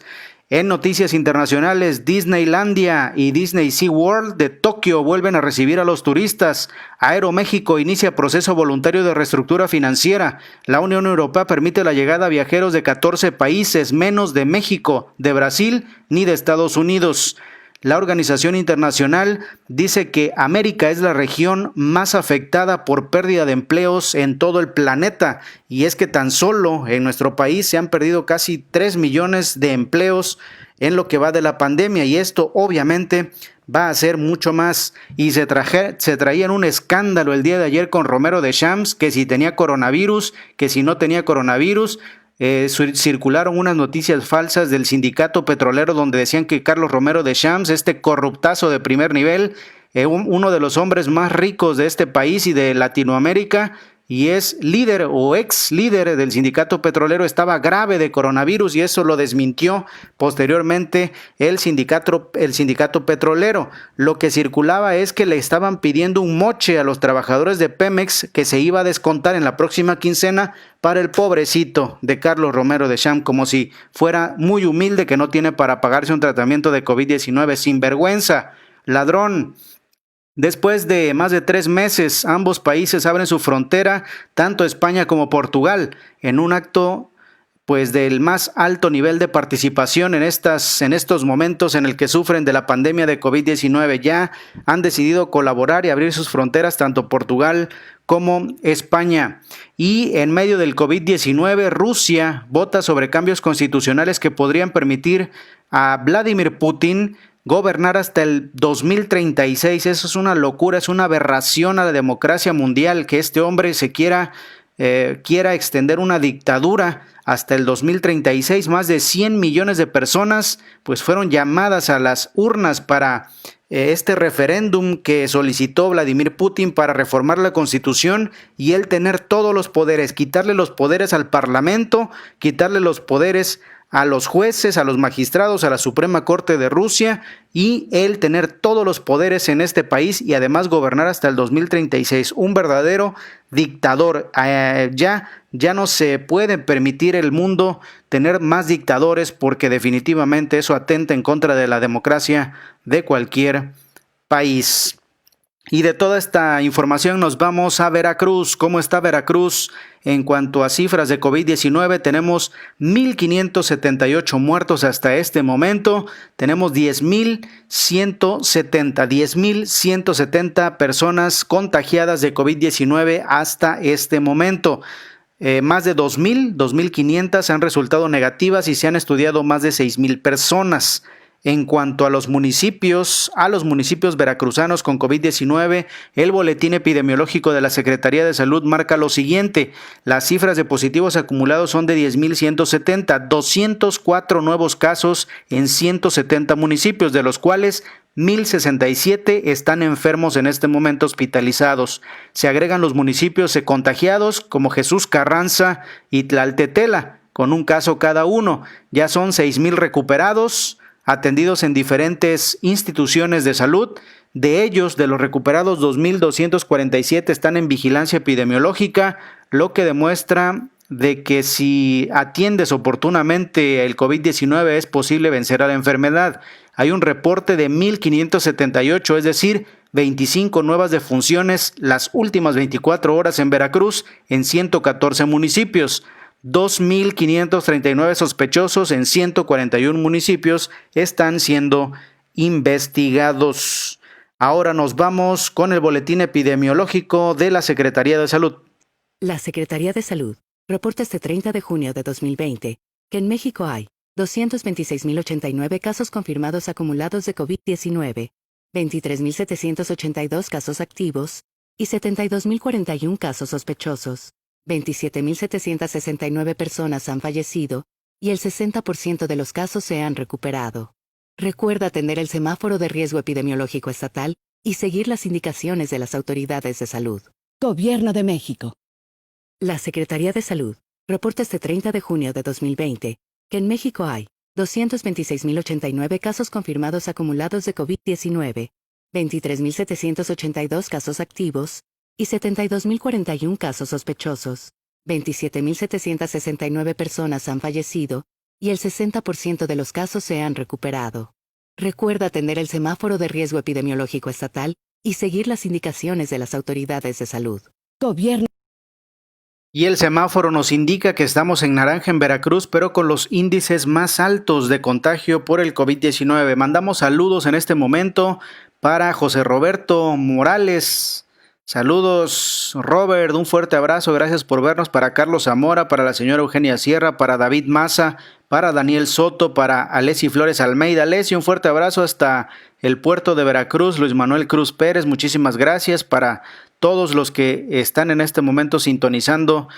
En noticias internacionales, Disneylandia y Disney SeaWorld de Tokio vuelven a recibir a los turistas. Aeroméxico inicia proceso voluntario de reestructura financiera. La Unión Europea permite la llegada a viajeros de 14 países, menos de México, de Brasil ni de Estados Unidos. La organización internacional dice que América es la región más afectada por pérdida de empleos en todo el planeta y es que tan solo en nuestro país se han perdido casi 3 millones de empleos en lo que va de la pandemia y esto obviamente va a ser mucho más y se traían un escándalo el día de ayer con Romero Deschamps que si tenía coronavirus, que si no tenía coronavirus. Circularon unas noticias falsas del sindicato petrolero donde decían que Carlos Romero Deschamps, este corruptazo de primer nivel, uno de los hombres más ricos de este país y de Latinoamérica, y es líder o ex líder del sindicato petrolero, estaba grave de coronavirus y eso lo desmintió posteriormente el sindicato petrolero. Lo que circulaba es que le estaban pidiendo un moche a los trabajadores de Pemex que se iba a descontar en la próxima quincena para el pobrecito de Carlos Romero Deschamps, como si fuera muy humilde que no tiene para pagarse un tratamiento de COVID-19. Sinvergüenza, ladrón. Después de más de 3 meses, ambos países abren su frontera, tanto España como Portugal, en un acto del más alto nivel de participación en estos momentos en el que sufren de la pandemia de COVID-19. Ya han decidido colaborar y abrir sus fronteras tanto Portugal como España. Y en medio del COVID-19, Rusia vota sobre cambios constitucionales que podrían permitir a Vladimir Putin gobernar hasta el 2036. Eso es una locura, es una aberración a la democracia mundial que este hombre se quiera extender una dictadura hasta el 2036. Más de 100 millones de personas fueron llamadas a las urnas para este referéndum que solicitó Vladimir Putin para reformar la Constitución y él tener todos los poderes, quitarle los poderes al Parlamento, quitarle los poderes a los jueces, a los magistrados, a la Suprema Corte de Rusia y él tener todos los poderes en este país y además gobernar hasta el 2036. Un verdadero dictador. Ya no se puede permitir el mundo tener más dictadores porque definitivamente eso atenta en contra de la democracia de cualquier país. Y de toda esta información nos vamos a Veracruz. ¿Cómo está Veracruz? En cuanto a cifras de COVID-19, tenemos 1,578 muertos hasta este momento. Tenemos 10,170 personas contagiadas de COVID-19 hasta este momento. Más de 2,500 han resultado negativas y se han estudiado más de 6,000 personas. En cuanto a los municipios veracruzanos con COVID-19, el boletín epidemiológico de la Secretaría de Salud marca lo siguiente. Las cifras de positivos acumulados son de 10,170, 204 nuevos casos en 170 municipios, de los cuales 1,067 están enfermos en este momento hospitalizados. Se agregan los municipios contagiados como Jesús Carranza y Tlaltetela, con un caso cada uno. Ya son 6,000 recuperados, atendidos en diferentes instituciones de salud. De ellos, de los recuperados, 2.247 están en vigilancia epidemiológica, lo que demuestra de que si atiendes oportunamente el COVID-19 es posible vencer a la enfermedad. Hay un reporte de 1.578, es decir, 25 nuevas defunciones las últimas 24 horas en Veracruz en 114 municipios. 2.539 sospechosos en 141 municipios están siendo investigados. Ahora nos vamos con el boletín epidemiológico de la Secretaría de Salud. La Secretaría de Salud reporta este 30 de junio de 2020 que en México hay 226.089 casos confirmados acumulados de COVID-19, 23.782 casos activos y 72.041 casos sospechosos. 27.769 personas han fallecido y el 60% de los casos se han recuperado. Recuerda atender el semáforo de riesgo epidemiológico estatal y seguir las indicaciones de las autoridades de salud. Gobierno de México. La Secretaría de Salud reporta este 30 de junio de 2020 que en México hay 226.089 casos confirmados acumulados de COVID-19, 23.782 casos activos y 72.041 casos sospechosos. 27.769 personas han fallecido y el 60% de los casos se han recuperado. Recuerda atender el semáforo de riesgo epidemiológico estatal y seguir las indicaciones de las autoridades de salud. Gobierno. Y el semáforo nos indica que estamos en naranja en Veracruz, pero con los índices más altos de contagio por el COVID-19. Mandamos saludos en este momento para José Roberto Morales. Saludos, Robert, un fuerte abrazo, gracias por vernos. Para Carlos Zamora, para la señora Eugenia Sierra, para David Maza, para Daniel Soto, para Alessi Flores Almeida. Alessi, un fuerte abrazo hasta el puerto de Veracruz. Luis Manuel Cruz Pérez, muchísimas gracias. Para todos los que están en este momento sintonizando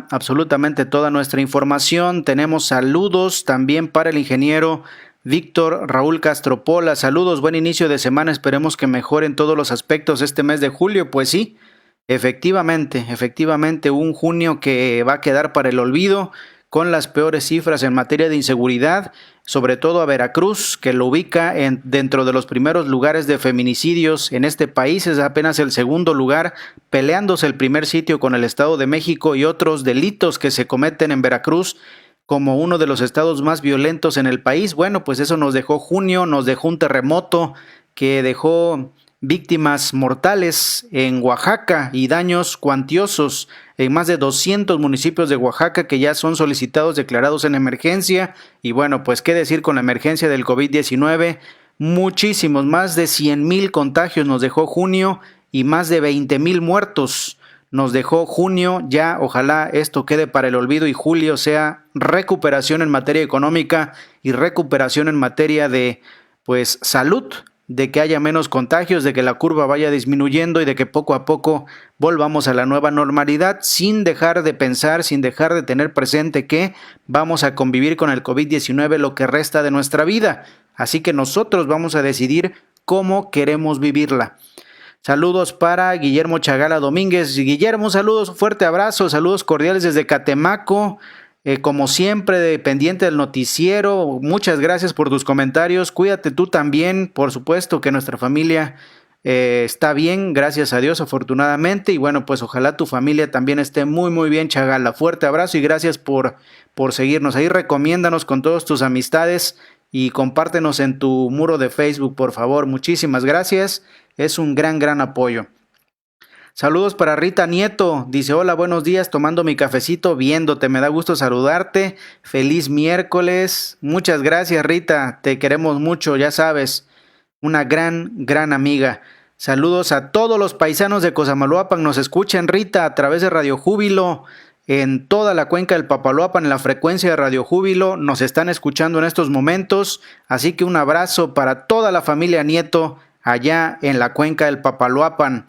absolutamente toda nuestra información. Tenemos saludos también para el ingeniero Víctor Raúl Castropola. Saludos, buen inicio de semana, esperemos que mejoren todos los aspectos este mes de julio. Pues sí, efectivamente, un junio que va a quedar para el olvido, con las peores cifras en materia de inseguridad, sobre todo a Veracruz, que lo ubica dentro de los primeros lugares de feminicidios en este país. Es apenas el segundo lugar, peleándose el primer sitio con el Estado de México y otros delitos que se cometen en Veracruz como uno de los estados más violentos en el país. Bueno, pues eso nos dejó junio, nos dejó un terremoto que dejó víctimas mortales en Oaxaca y daños cuantiosos en más de 200 municipios de Oaxaca que ya son solicitados, declarados en emergencia. Y bueno, pues qué decir con la emergencia del COVID-19, muchísimos, más de 100,000 contagios nos dejó junio y más de 20,000 muertos nos dejó junio. Ya ojalá esto quede para el olvido y julio sea recuperación en materia económica y recuperación en materia de salud, de que haya menos contagios, de que la curva vaya disminuyendo y de que poco a poco volvamos a la nueva normalidad, sin dejar de pensar, sin dejar de tener presente que vamos a convivir con el COVID-19 lo que resta de nuestra vida. Así que nosotros vamos a decidir cómo queremos vivirla. Saludos para Guillermo Chagala Domínguez. Guillermo, saludos, un fuerte abrazo, saludos cordiales desde Catemaco. Como siempre, dependiente del noticiero, muchas gracias por tus comentarios. Cuídate tú también, por supuesto que nuestra familia está bien, gracias a Dios, afortunadamente. Y bueno, pues ojalá tu familia también esté muy, muy bien, Chagala. Fuerte abrazo y gracias por seguirnos. Ahí recomiéndanos con todas tus amistades y compártenos en tu muro de Facebook, por favor. Muchísimas gracias, es un gran apoyo. Saludos para Rita Nieto, dice: hola, buenos días, tomando mi cafecito, viéndote, me da gusto saludarte, feliz miércoles. Muchas gracias, Rita, te queremos mucho, ya sabes, una gran amiga. Saludos a todos los paisanos de Cosamaloapan, nos escuchan, Rita, a través de Radio Júbilo, en toda la cuenca del Papaloapan, en la frecuencia de Radio Júbilo, nos están escuchando en estos momentos, así que un abrazo para toda la familia Nieto allá en la cuenca del Papaloapan.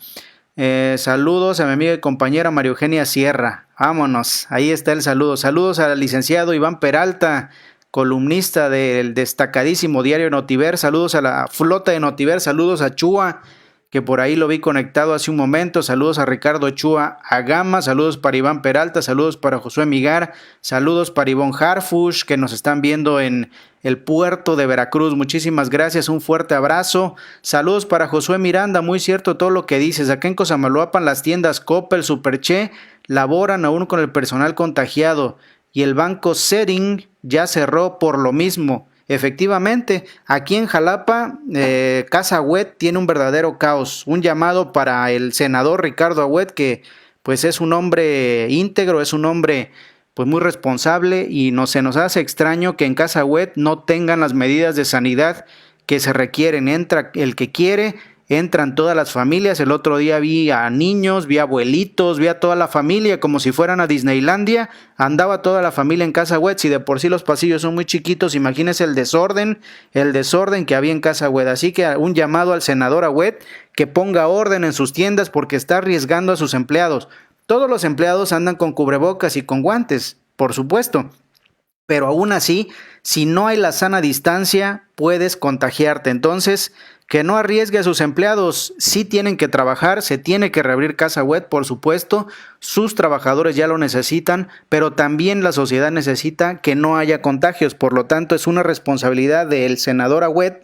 Saludos a mi amiga y compañera María Eugenia Sierra. Vámonos, ahí está el saludo. Saludos al licenciado Iván Peralta, columnista del destacadísimo diario Notiver. Saludos a la flota de Notiver. Saludos a Chua, que por ahí lo vi conectado hace un momento. Saludos a Ricardo Chua Agama, saludos para Iván Peralta, saludos para Josué Migar, saludos para Ivonne Harfush, que nos están viendo en el puerto de Veracruz. Muchísimas gracias, un fuerte abrazo. Saludos para Josué Miranda, muy cierto todo lo que dices. Acá en Cosamaloapan las tiendas Coppel, Superche laboran aún con el personal contagiado y el banco Setting ya cerró por lo mismo. Efectivamente, aquí en Jalapa, Casa Agüed tiene un verdadero caos. Un llamado para el senador Ricardo Agüed, que pues es un hombre íntegro, es un hombre pues muy responsable, y se nos hace extraño que en Casa Agüed no tengan las medidas de sanidad que se requieren. Entra el que quiere, entran todas las familias. El otro día vi a niños, vi a abuelitos, vi a toda la familia como si fueran a Disneylandia. Andaba toda la familia en Casa Agüed. Si de por sí los pasillos son muy chiquitos, imagínense el desorden que había en Casa Agüed. Así que un llamado al senador Agüed que ponga orden en sus tiendas, porque está arriesgando a sus empleados. Todos los empleados andan con cubrebocas y con guantes, por supuesto, pero aún así, si no hay la sana distancia, puedes contagiarte. Entonces, que no arriesgue a sus empleados. Sí tienen que trabajar, se tiene que reabrir Casa Agüed, por supuesto, sus trabajadores ya lo necesitan, pero también la sociedad necesita que no haya contagios. Por lo tanto, es una responsabilidad del senador Agüed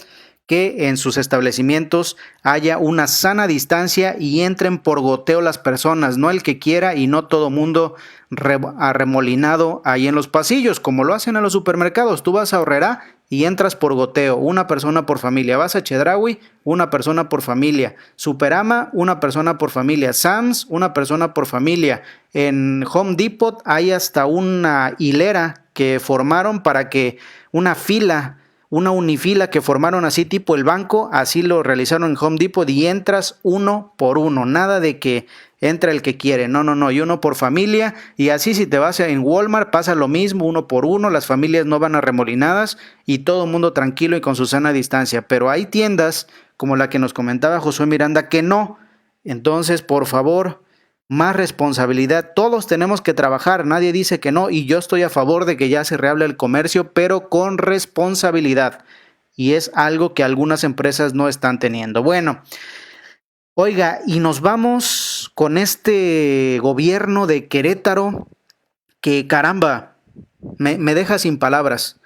que en sus establecimientos haya una sana distancia y entren por goteo las personas, no el que quiera, y no todo mundo arremolinado ahí en los pasillos, como lo hacen en los supermercados. Tú vas a Horrera y entras por goteo, una persona por familia. Vas a Chedraui, una persona por familia. Superama, una persona por familia. Sam's, una persona por familia. En Home Depot hay hasta una hilera que formaron para que una unifila que formaron así tipo el banco, así lo realizaron en Home Depot, y entras uno por uno, nada de que entra el que quiere, no, y uno por familia. Y así si te vas en Walmart pasa lo mismo, uno por uno, las familias no van arremolinadas y todo el mundo tranquilo y con su sana distancia. Pero hay tiendas como la que nos comentaba Josué Miranda que no. Entonces, por favor, más responsabilidad. Todos tenemos que trabajar, nadie dice que no, y yo estoy a favor de que ya se reabra el comercio, pero con responsabilidad, y es algo que algunas empresas no están teniendo. Bueno, oiga, y nos vamos con este gobierno de Querétaro que, caramba, me deja sin palabras.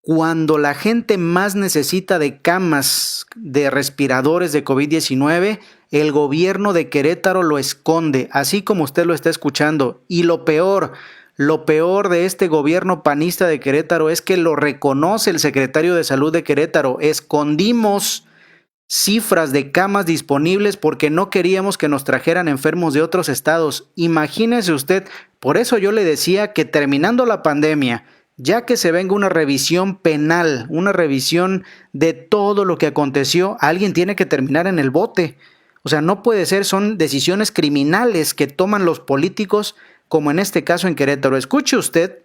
Cuando la gente más necesita de camas, de respiradores de COVID-19, el gobierno de Querétaro lo esconde, así como usted lo está escuchando. Y lo peor de este gobierno panista de Querétaro es que lo reconoce el secretario de Salud de Querétaro. Escondimos cifras de camas disponibles porque no queríamos que nos trajeran enfermos de otros estados. Imagínese usted, por eso yo le decía que terminando la pandemia, ya que se venga una revisión penal, una revisión de todo lo que aconteció, alguien tiene que terminar en el bote. O sea, no puede ser, son decisiones criminales que toman los políticos, como en este caso en Querétaro. Escuche usted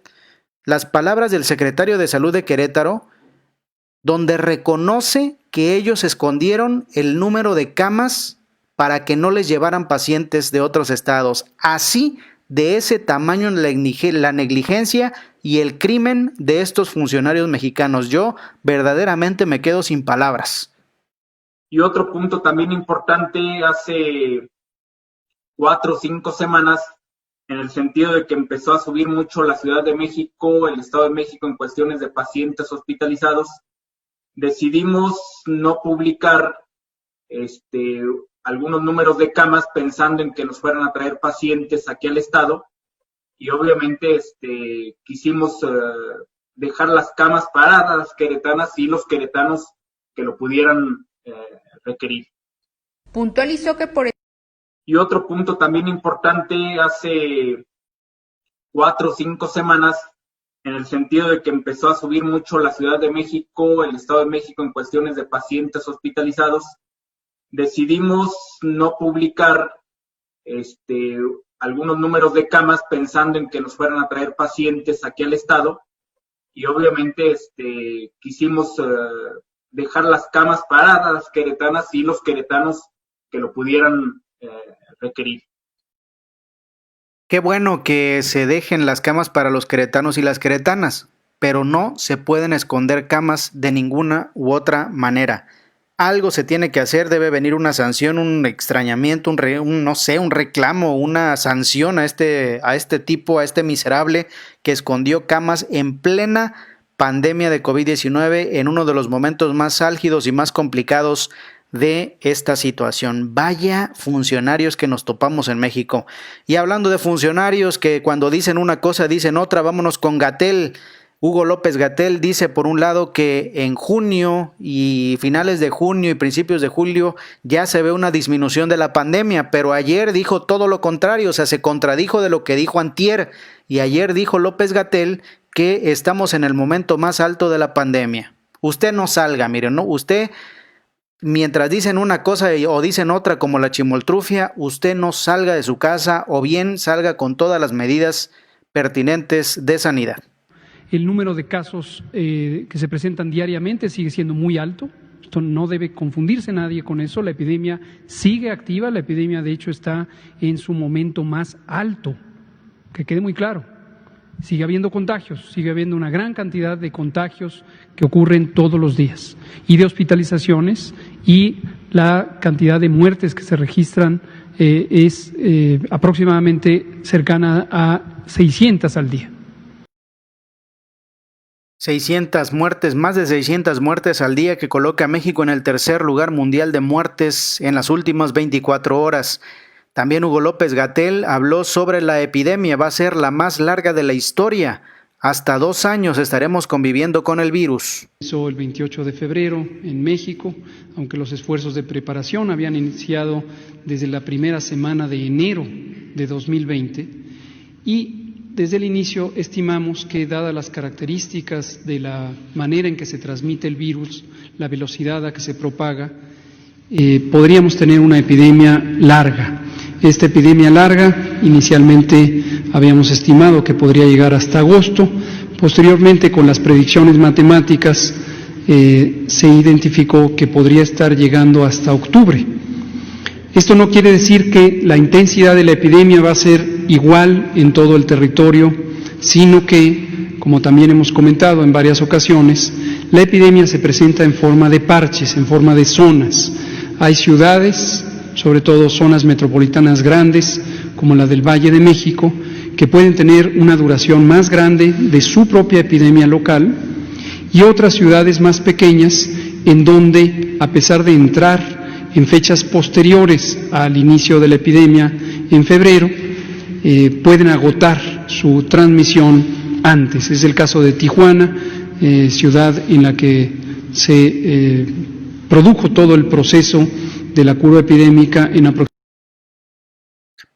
las palabras del secretario de Salud de Querétaro, donde reconoce que ellos escondieron el número de camas para que no les llevaran pacientes de otros estados. Así, de ese tamaño la negligencia y el crimen de estos funcionarios mexicanos. Yo verdaderamente me quedo sin palabras. Y otro punto también importante, hace 4 o 5 semanas, en el sentido de que empezó a subir mucho la Ciudad de México, el Estado de México en cuestiones de pacientes hospitalizados, decidimos no publicar algunos números de camas pensando en que nos fueran a traer pacientes aquí al Estado, y obviamente quisimos dejar las camas para las queretanas y los queretanos que lo pudieran requerir. Puntualizó que por... Y otro punto también importante, hace 4 o 5 semanas, en el sentido de que empezó a subir mucho la Ciudad de México, el Estado de México en cuestiones de pacientes hospitalizados, decidimos no publicar algunos números de camas pensando en que nos fueran a traer pacientes aquí al Estado, y obviamente quisimos dejar las camas para las queretanas y los queretanos que lo pudieran requerir. Qué bueno que se dejen las camas para los queretanos y las queretanas, pero no se pueden esconder camas de ninguna u otra manera. algo se tiene que hacer, debe venir una sanción, un extrañamiento, un reclamo, una sanción a este tipo, a este miserable que escondió camas en plena pandemia de COVID-19 en uno de los momentos más álgidos y más complicados de esta situación. Vaya funcionarios que nos topamos en México. Y hablando de funcionarios que cuando dicen una cosa dicen otra, vámonos con Gatell. Hugo López-Gatell dice por un lado que en junio y finales de junio y principios de julio ya se ve una disminución de la pandemia, pero ayer dijo todo lo contrario, o sea, se contradijo de lo que dijo antier, y ayer dijo López-Gatell que estamos en el momento más alto de la pandemia. Usted no salga, miren, ¿no? Usted, mientras dicen una cosa o dicen otra como la chimoltrufia, usted no salga de su casa o bien salga con todas las medidas pertinentes de sanidad. El número de casos que se presentan diariamente sigue siendo muy alto. Esto no debe confundirse nadie con eso. La epidemia sigue activa. La epidemia, de hecho, está en su momento más alto. Que quede muy claro. Sigue habiendo contagios. Sigue habiendo una gran cantidad de contagios que ocurren todos los días. Y de hospitalizaciones. Y la cantidad de muertes que se registran es aproximadamente cercana a 600 al día. 600 muertes, más de 600 muertes al día, que coloca a México en el tercer lugar mundial de muertes en las últimas 24 horas. También Hugo López-Gatell habló sobre la epidemia, va a ser la más larga de la historia. Hasta 2 años estaremos conviviendo con el virus. Empezó el 28 de febrero en México, aunque los esfuerzos de preparación habían iniciado desde la primera semana de enero de 2020 y desde el inicio estimamos que, dadas las características de la manera en que se transmite el virus, la velocidad a que se propaga, podríamos tener una epidemia larga. Esta epidemia larga, inicialmente habíamos estimado que podría llegar hasta agosto, posteriormente con las predicciones matemáticas se identificó que podría estar llegando hasta octubre. Esto no quiere decir que la intensidad de la epidemia va a ser igual en todo el territorio, sino que, como también hemos comentado en varias ocasiones, la epidemia se presenta en forma de parches, en forma de zonas. Hay ciudades, sobre todo zonas metropolitanas grandes, como la del Valle de México, que pueden tener una duración más grande de su propia epidemia local, y otras ciudades más pequeñas en donde, a pesar de entrar en fechas posteriores al inicio de la epidemia en febrero, pueden agotar su transmisión antes. Es el caso de Tijuana, ciudad en la que se produjo todo el proceso de la curva epidémica en aproximadamente.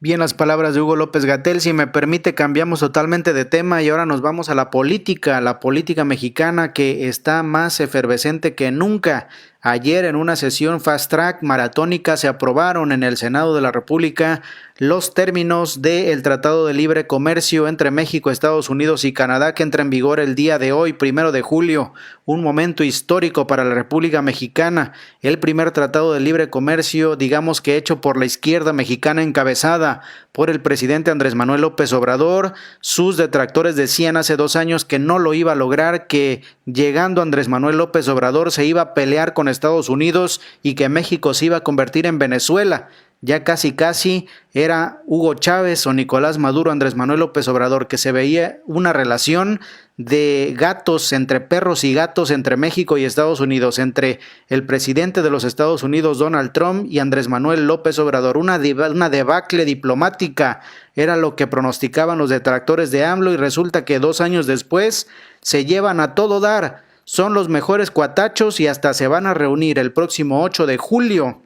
Bien, las palabras de Hugo López-Gatell. Si me permite, cambiamos totalmente de tema y ahora nos vamos a la política mexicana, que está más efervescente que nunca. Ayer, en una sesión fast track maratónica, se aprobaron en el Senado de la República los términos del Tratado de Libre Comercio entre México, Estados Unidos y Canadá, que entra en vigor el día de hoy, 1 de julio. Un momento histórico para la República Mexicana. El primer Tratado de Libre Comercio, digamos que hecho por la izquierda mexicana, encabezada por el presidente Andrés Manuel López Obrador. Sus detractores decían hace 2 años que no lo iba a lograr, que llegando Andrés Manuel López Obrador se iba a pelear con Estados Unidos y que México se iba a convertir en Venezuela. Ya casi era Hugo Chávez o Nicolás Maduro, Andrés Manuel López Obrador, que se veía una relación de gatos, entre perros y gatos, entre México y Estados Unidos, entre el presidente de los Estados Unidos, Donald Trump, y Andrés Manuel López Obrador. Una debacle diplomática era lo que pronosticaban los detractores de AMLO, y resulta que 2 años después se llevan a todo dar. Son los mejores cuatachos y hasta se van a reunir el próximo 8 de julio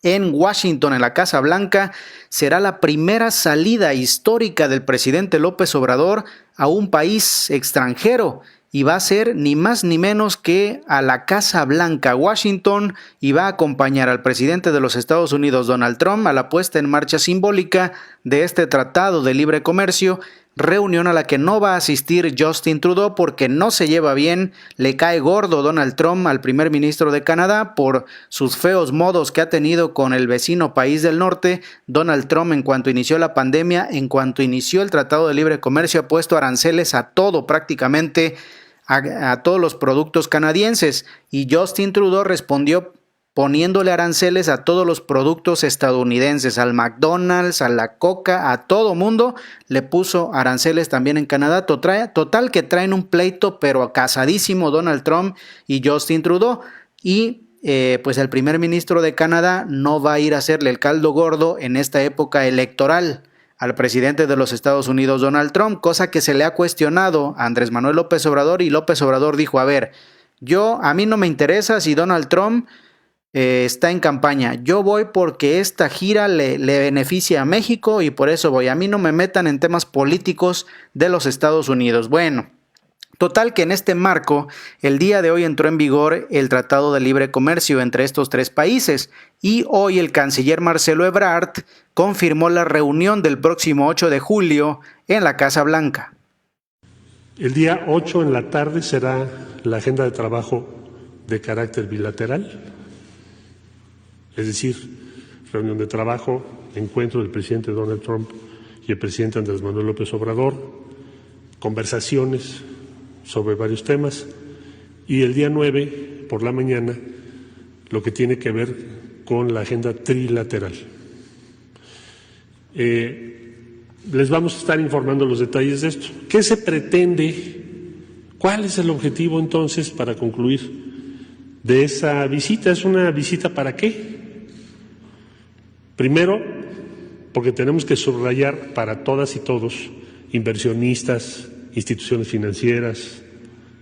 en Washington, en la Casa Blanca. Será la primera salida histórica del presidente López Obrador a un país extranjero, y va a ser ni más ni menos que a la Casa Blanca, Washington, y va a acompañar al presidente de los Estados Unidos, Donald Trump, a la puesta en marcha simbólica de este Tratado de Libre Comercio, reunión a la que no va a asistir Justin Trudeau porque no se lleva bien. Le cae gordo Donald Trump al primer ministro de Canadá por sus feos modos que ha tenido con el vecino país del norte. Donald Trump, en cuanto inició la pandemia, en cuanto inició el Tratado de Libre Comercio, ha puesto aranceles a todo, prácticamente a todos los productos canadienses, y Justin Trudeau respondió poniéndole aranceles a todos los productos estadounidenses, al McDonald's, a la Coca, a todo mundo le puso aranceles también en Canadá. Total que traen un pleito pero casadísimo Donald Trump y Justin Trudeau, y pues el primer ministro de Canadá no va a ir a hacerle el caldo gordo en esta época electoral al presidente de los Estados Unidos, Donald Trump, cosa que se le ha cuestionado a Andrés Manuel López Obrador, y López Obrador dijo, a ver, a mí no me interesa si Donald Trump está en campaña, yo voy porque esta gira le beneficia a México y por eso voy, a mí no me metan en temas políticos de los Estados Unidos. Bueno, total que en este marco, el día de hoy entró en vigor el Tratado de Libre Comercio entre estos tres países, y hoy el canciller Marcelo Ebrard confirmó la reunión del próximo 8 de julio en la Casa Blanca. El día 8 en la tarde será la agenda de trabajo de carácter bilateral, es decir, reunión de trabajo, encuentro del presidente Donald Trump y el presidente Andrés Manuel López Obrador, conversaciones sobre varios temas, y el día 9 por la mañana lo que tiene que ver con la agenda trilateral. Les vamos a estar informando los detalles de esto. ¿Qué se pretende? ¿Cuál es el objetivo entonces para concluir de esa visita? ¿Es una visita para qué? Primero, porque tenemos que subrayar para todas y todos, inversionistas, instituciones financieras,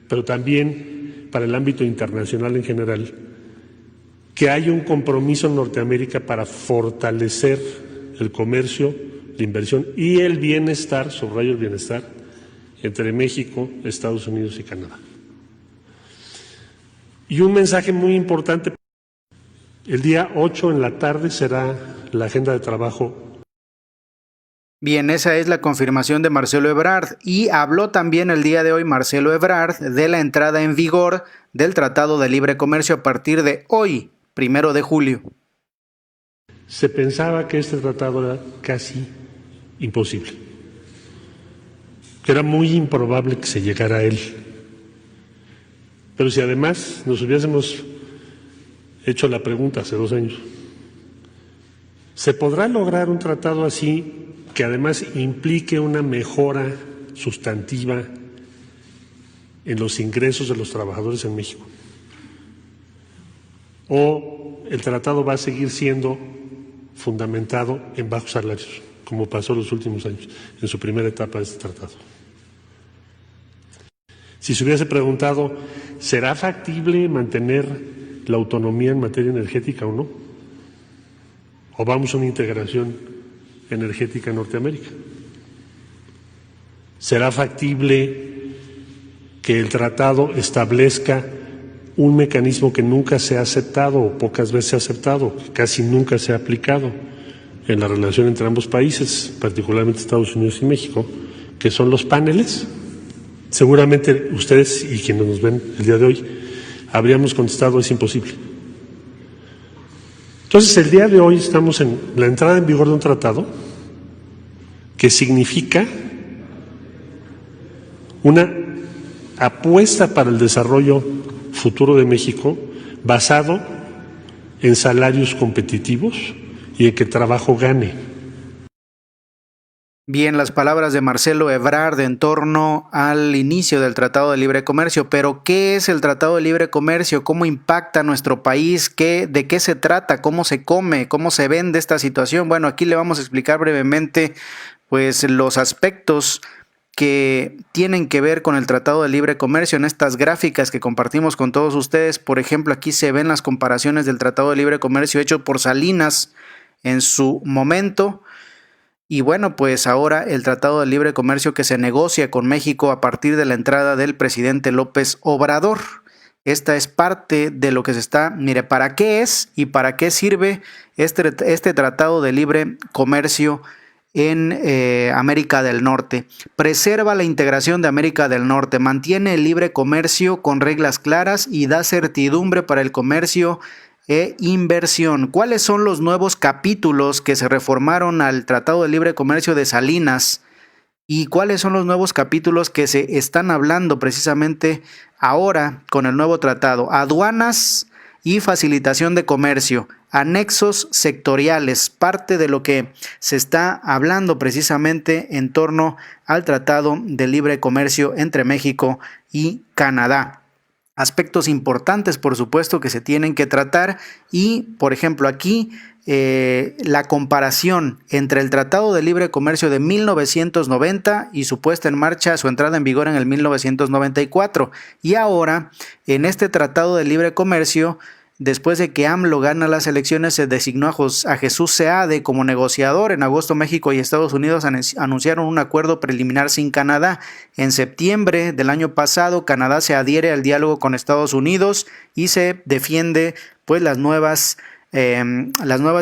pero también para el ámbito internacional en general, que hay un compromiso en Norteamérica para fortalecer el comercio, la inversión y el bienestar, subrayo el bienestar, entre México, Estados Unidos y Canadá. Y un mensaje muy importante, el día 8 en la tarde será la agenda de trabajo. Bien, esa es la confirmación de Marcelo Ebrard, y habló también el día de hoy Marcelo Ebrard de la entrada en vigor del Tratado de Libre Comercio a partir de hoy, 1 de julio. Se pensaba que este tratado era casi imposible, que era muy improbable que se llegara a él. Pero si además nos hubiésemos hecho la pregunta hace 2 años, ¿se podrá lograr un tratado así que además implique una mejora sustantiva en los ingresos de los trabajadores en México? ¿O el tratado va a seguir siendo fundamentado en bajos salarios, como pasó los últimos años, en su primera etapa de este tratado? Si se hubiese preguntado, ¿será factible mantener la autonomía en materia energética o no? ¿O vamos a una integración energética en Norteamérica? ¿Será factible que el tratado establezca un mecanismo que nunca se ha aceptado o pocas veces se ha aceptado, que casi nunca se ha aplicado en la relación entre ambos países, particularmente Estados Unidos y México, que son los paneles? Seguramente ustedes y quienes nos ven el día de hoy habríamos contestado, es imposible. Entonces, el día de hoy estamos en la entrada en vigor de un tratado que significa una apuesta para el desarrollo futuro de México basado en salarios competitivos y en que trabajo gane. Bien, las palabras de Marcelo Ebrard en torno al inicio del Tratado de Libre Comercio. Pero, ¿qué es el Tratado de Libre Comercio? ¿Cómo impacta a nuestro país? ¿De qué se trata? ¿Cómo se come? ¿Cómo se vende esta situación? Bueno, aquí le vamos a explicar brevemente pues los aspectos que tienen que ver con el Tratado de Libre Comercio en estas gráficas que compartimos con todos ustedes. Por ejemplo, aquí se ven las comparaciones del Tratado de Libre Comercio hecho por Salinas en su momento. Y bueno, pues ahora el Tratado de Libre Comercio que se negocia con México a partir de la entrada del presidente López Obrador. Esta es parte de lo que se está... Mire, ¿para qué es y para qué sirve este Tratado de Libre Comercio en América del Norte? Preserva la integración de América del Norte, mantiene el libre comercio con reglas claras y da certidumbre para el comercio e inversión. ¿Cuáles son los nuevos capítulos que se reformaron al Tratado de Libre Comercio de Salinas? ¿Y cuáles son los nuevos capítulos que se están hablando precisamente ahora con el nuevo tratado? Aduanas y facilitación de comercio, anexos sectoriales, parte de lo que se está hablando precisamente en torno al Tratado de Libre Comercio entre México y Canadá. Aspectos importantes, por supuesto, que se tienen que tratar y, por ejemplo, aquí la comparación entre el Tratado de Libre Comercio de 1990 y su puesta en marcha, su entrada en vigor en el 1994. Y ahora, en este Tratado de Libre Comercio, después de que AMLO gana las elecciones, se designó a Jesús Seade como negociador. En agosto, México y Estados Unidos anunciaron un acuerdo preliminar sin Canadá. En septiembre del año pasado, Canadá se adhiere al diálogo con Estados Unidos y se defiende pues las nuevas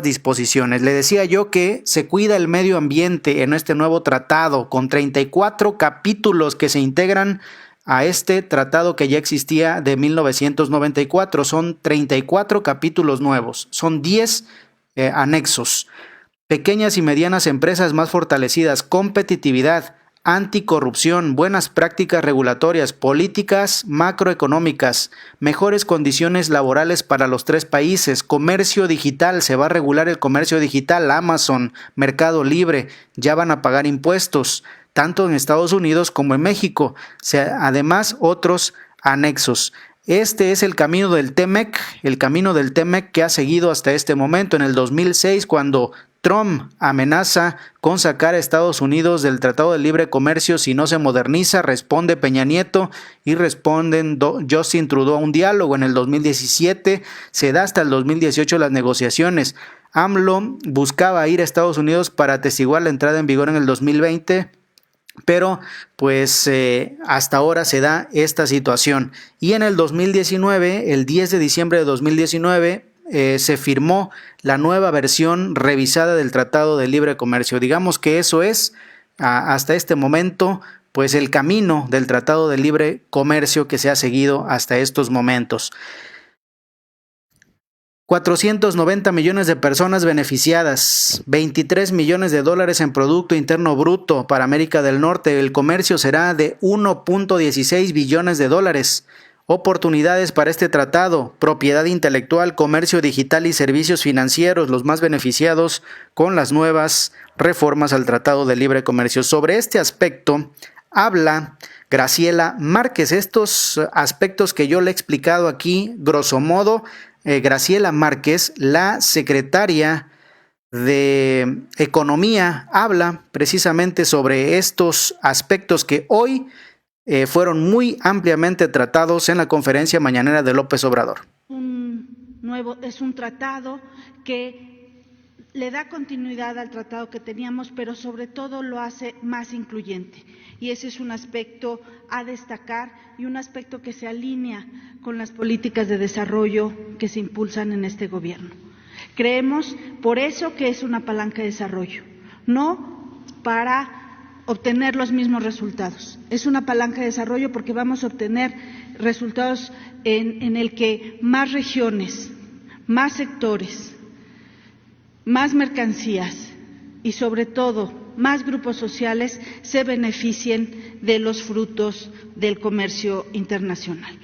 disposiciones. Le decía yo que se cuida el medio ambiente en este nuevo tratado, con 34 capítulos que se integran a este tratado que ya existía de 1994. Son 34 capítulos nuevos, son 10 anexos. Pequeñas y medianas empresas más fortalecidas, competitividad, anticorrupción, buenas prácticas regulatorias, políticas macroeconómicas, mejores condiciones laborales para los 3 países, comercio digital, se va a regular el comercio digital, Amazon, Mercado Libre, ya van a pagar impuestos, tanto en Estados Unidos como en México, además otros anexos. Este es el camino del TEMEC, que ha seguido hasta este momento. En el 2006, cuando Trump amenaza con sacar a Estados Unidos del Tratado de Libre Comercio si no se moderniza, responde Peña Nieto y responden Justin Trudeau a un diálogo. En el 2017 se da hasta el 2018 las negociaciones. AMLO buscaba ir a Estados Unidos para atestiguar la entrada en vigor en el 2020, pero pues hasta ahora se da esta situación. Y en el 2019, el 10 de diciembre de 2019, se firmó la nueva versión revisada del Tratado de Libre Comercio. Digamos que eso es, hasta este momento, pues el camino del Tratado de Libre Comercio que se ha seguido hasta estos momentos. 490 millones de personas beneficiadas, 23 millones de dólares en Producto Interno Bruto para América del Norte. El comercio será de 1.16 billones de dólares. Oportunidades para este tratado: propiedad intelectual, comercio digital y servicios financieros, los más beneficiados con las nuevas reformas al Tratado de Libre Comercio. Sobre este aspecto habla Graciela Márquez. Estos aspectos que yo le he explicado aquí, grosso modo, Graciela Márquez, la secretaria de Economía, habla precisamente sobre estos aspectos que hoy fueron muy ampliamente tratados en la conferencia mañanera de López Obrador. Es un tratado que le da continuidad al tratado que teníamos, pero sobre todo lo hace más incluyente. Y ese es un aspecto a destacar y un aspecto que se alinea con las políticas de desarrollo que se impulsan en este gobierno. Creemos por eso que es una palanca de desarrollo, no para obtener los mismos resultados. Es una palanca de desarrollo porque vamos a obtener resultados en el que más regiones, más sectores, más mercancías y sobre todo más grupos sociales se beneficien de los frutos del comercio internacional.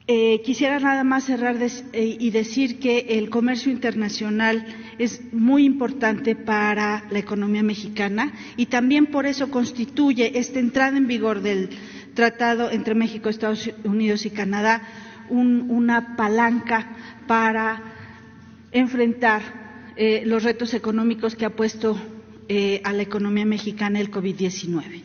Quisiera nada más cerrar y decir que el comercio internacional es muy importante para la economía mexicana y también por eso constituye esta entrada en vigor del tratado entre México, Estados Unidos y Canadá una palanca para enfrentar los retos económicos que ha puesto a la economía mexicana el COVID-19.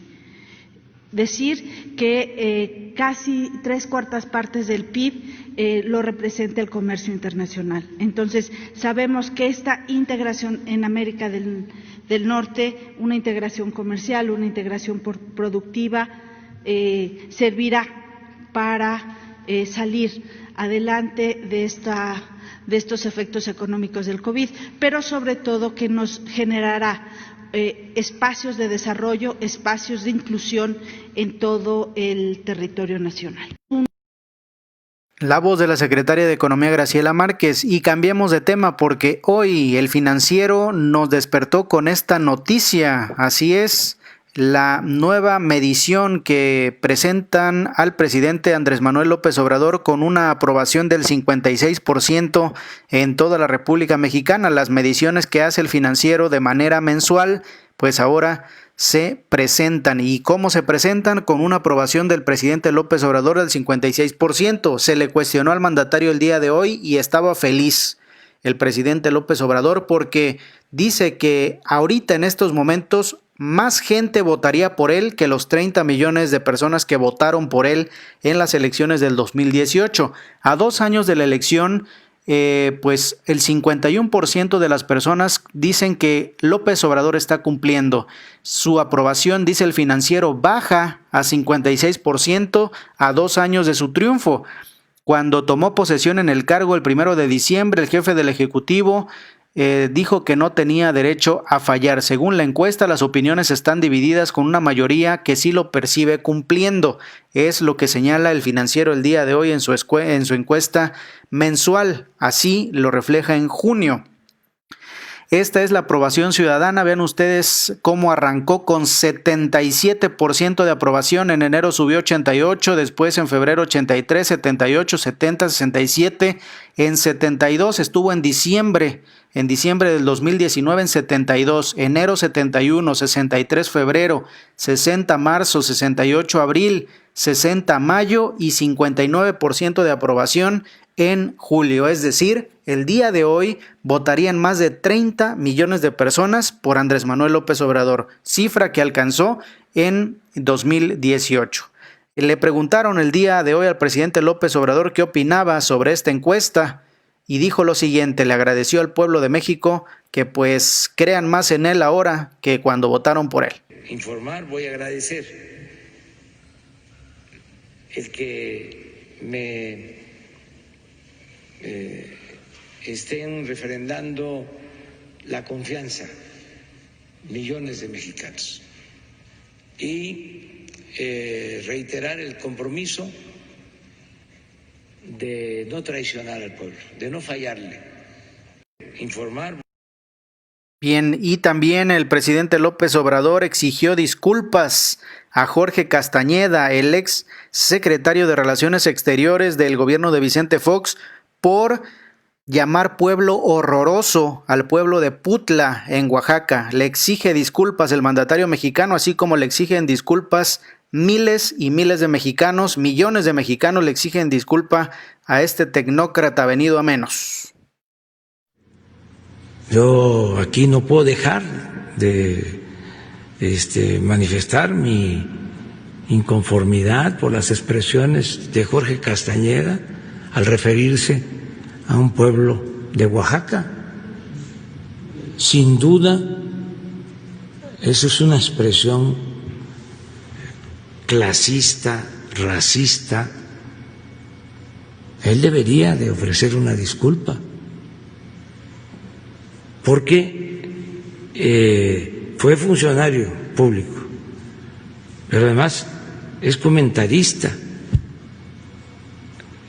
Decir que casi 3/4 partes del PIB lo representa el comercio internacional. Entonces, sabemos que esta integración en América del Norte, una integración comercial, una integración productiva, servirá para salir adelante de estos efectos económicos del COVID, pero sobre todo que nos generará espacios de desarrollo, espacios de inclusión en todo el territorio nacional. La voz de la secretaria de Economía, Graciela Márquez. Y cambiemos de tema porque hoy el Financiero nos despertó con esta noticia. Así es, la nueva medición que presentan al presidente Andrés Manuel López Obrador con una aprobación del 56% en toda la República Mexicana. Las mediciones que hace el Financiero de manera mensual, pues ahora se presentan. ¿Y cómo se presentan? Con una aprobación del presidente López Obrador del 56%. Se le cuestionó al mandatario el día de hoy y estaba feliz el presidente López Obrador porque dice que ahorita en estos momentos más gente votaría por él que los 30 millones de personas que votaron por él en las elecciones del 2018. A 2 años de la elección, pues el 51% de las personas dicen que López Obrador está cumpliendo. Su aprobación, dice el Financiero, baja a 56% a 2 años de su triunfo. Cuando tomó posesión en el cargo el 1 de diciembre, el jefe del Ejecutivo dijo que no tenía derecho a fallar. Según la encuesta, las opiniones están divididas con una mayoría que sí lo percibe cumpliendo. Es lo que señala el Financiero el día de hoy en su encuesta mensual. Así lo refleja en junio. Esta es la aprobación ciudadana. Vean ustedes cómo arrancó con 77% de aprobación. En enero subió 88%, después en febrero 83%, 78%, 70%, 67%, en 72%. Estuvo en diciembre del 2019 en 72%, enero 71%, 63% febrero, 60% marzo, 68% abril, 60% mayo y 59% de aprobación en julio. Es decir, el día de hoy votarían más de 30 millones de personas por Andrés Manuel López Obrador, cifra que alcanzó en 2018. Le preguntaron el día de hoy al presidente López Obrador qué opinaba sobre esta encuesta y dijo lo siguiente: le agradeció al pueblo de México que pues crean más en él ahora que cuando votaron por él. Informar, voy a agradecer el que me estén refrendando la confianza millones de mexicanos y reiterar el compromiso de no traicionar al pueblo, de no fallarle, informar. Bien, y también el presidente López Obrador exigió disculpas a Jorge Castañeda, el ex secretario de Relaciones Exteriores del gobierno de Vicente Fox, por llamar pueblo horroroso al pueblo de Putla en Oaxaca. Le exige disculpas el mandatario mexicano, así como le exigen disculpas miles y miles de mexicanos, millones de mexicanos le exigen disculpa a este tecnócrata venido a menos. Yo aquí no puedo dejar de manifestar mi inconformidad por las expresiones de Jorge Castañeda al referirse a un pueblo de Oaxaca. Sin duda, eso es una expresión clasista, racista. Él debería de ofrecer una disculpa, porque fue funcionario público, pero además es comentarista,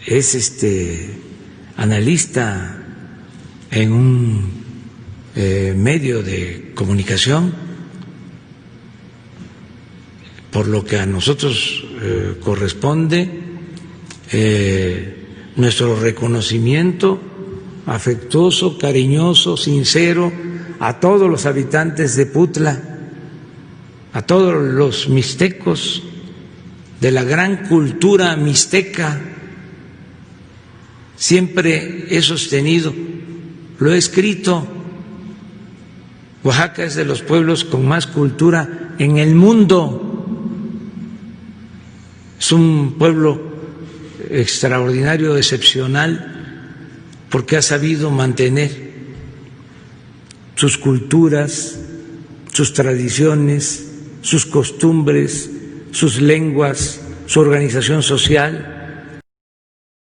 es analista en un medio de comunicación, por lo que a nosotros corresponde nuestro reconocimiento afectuoso, cariñoso, sincero a todos los habitantes de Putla, a todos los mixtecos de la gran cultura mixteca. Siempre he sostenido, lo he escrito, Oaxaca es de los pueblos con más cultura en el mundo. Es un pueblo extraordinario, excepcional, porque ha sabido mantener sus culturas, sus tradiciones, sus costumbres, sus lenguas, su organización social.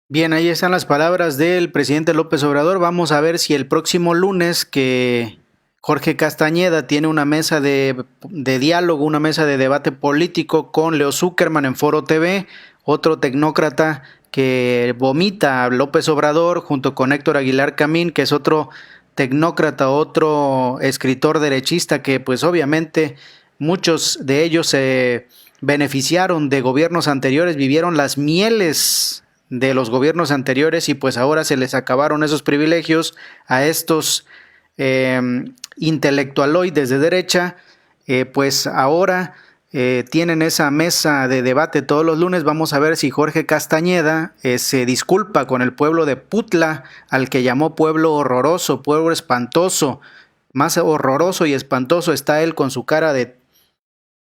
Bien, ahí están las palabras del presidente López Obrador. Vamos a ver si el próximo lunes, que Jorge Castañeda tiene una mesa de diálogo, una mesa de debate político con Leo Zuckerman en Foro TV, otro tecnócrata que vomita a López Obrador, junto con Héctor Aguilar Camín, que es otro tecnócrata, otro escritor derechista que pues obviamente muchos de ellos se beneficiaron de gobiernos anteriores, vivieron las mieles de los gobiernos anteriores y pues ahora se les acabaron esos privilegios a estos intelectualoides de derecha, pues ahora tienen esa mesa de debate todos los lunes. Vamos a ver si Jorge Castañeda se disculpa con el pueblo de Putla, al que llamó pueblo horroroso, pueblo espantoso. Más horroroso y espantoso está él con su cara de...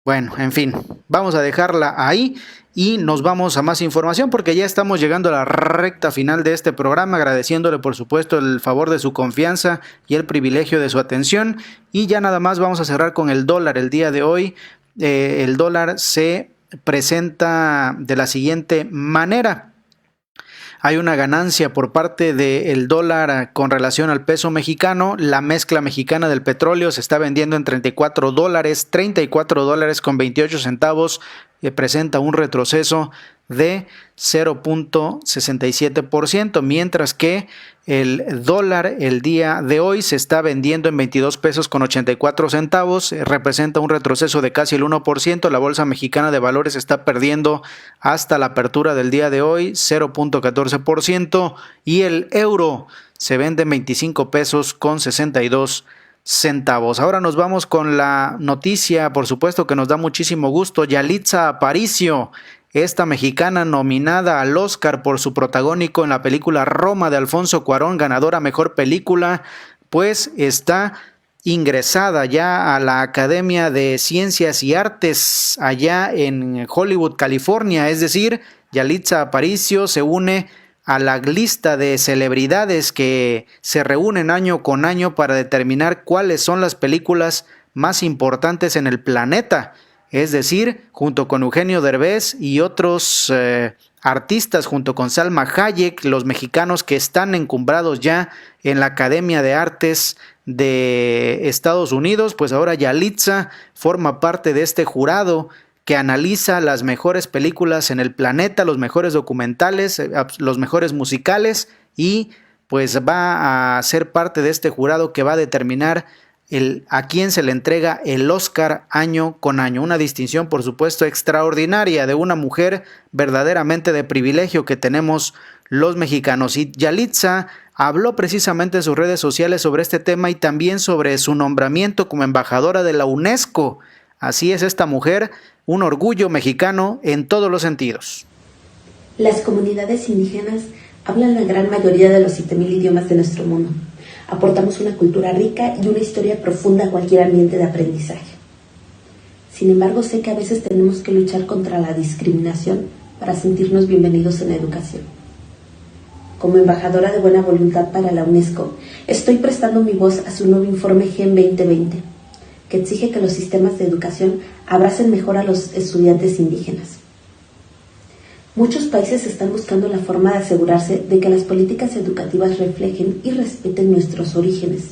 Bueno, en fin, vamos a dejarla ahí y nos vamos a más información porque ya estamos llegando a la recta final de este programa, agradeciéndole por supuesto el favor de su confianza y el privilegio de su atención. Y ya nada más vamos a cerrar con el dólar el día de hoy. El dólar se presenta de la siguiente manera. Hay una ganancia por parte del dólar con relación al peso mexicano. La mezcla mexicana del petróleo se está vendiendo en $34 con 28 centavos, que presenta un retroceso de 0.67%, mientras que el dólar el día de hoy se está vendiendo en $22 con 84 centavos, representa un retroceso de casi el 1%. La Bolsa Mexicana de Valores está perdiendo hasta la apertura del día de hoy 0.14% y el euro se vende en $25 con 62 centavos. Ahora nos vamos con la noticia, por supuesto que nos da muchísimo gusto. Yalitza Aparicio, esta mexicana nominada al Oscar por su protagónico en la película Roma de Alfonso Cuarón, ganadora a mejor película, pues está ingresada ya a la Academia de Ciencias y Artes allá en Hollywood, California. Es decir, Yalitza Aparicio se une a la lista de celebridades que se reúnen año con año para determinar cuáles son las películas más importantes en el planeta. Es decir, junto con Eugenio Derbez y otros artistas, junto con Salma Hayek, los mexicanos que están encumbrados ya en la Academia de Artes de Estados Unidos, pues ahora Yalitza forma parte de este jurado que analiza las mejores películas en el planeta, los mejores documentales, los mejores musicales, y pues va a ser parte de este jurado que va a determinar a quién se le entrega el Oscar año con año. Una distinción, por supuesto, extraordinaria de una mujer verdaderamente de privilegio que tenemos los mexicanos. Y Yalitza habló precisamente en sus redes sociales sobre este tema y también sobre su nombramiento como embajadora de la UNESCO. Así es esta mujer, un orgullo mexicano en todos los sentidos. Las comunidades indígenas hablan la gran mayoría de los 7,000 idiomas de nuestro mundo. Aportamos una cultura rica y una historia profunda a cualquier ambiente de aprendizaje. Sin embargo, sé que a veces tenemos que luchar contra la discriminación para sentirnos bienvenidos en la educación. Como embajadora de buena voluntad para la UNESCO, estoy prestando mi voz a su nuevo informe GEN 2020, que exige que los sistemas de educación abracen mejor a los estudiantes indígenas. Muchos países están buscando la forma de asegurarse de que las políticas educativas reflejen y respeten nuestros orígenes.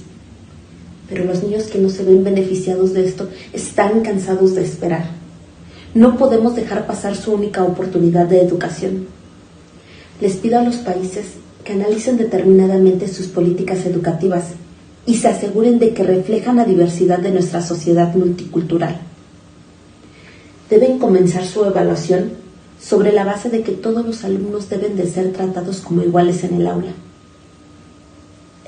Pero los niños que no se ven beneficiados de esto están cansados de esperar. No podemos dejar pasar su única oportunidad de educación. Les pido a los países que analicen determinadamente sus políticas educativas y se aseguren de que reflejan la diversidad de nuestra sociedad multicultural. Deben comenzar su evaluación sobre la base de que todos los alumnos deben de ser tratados como iguales en el aula.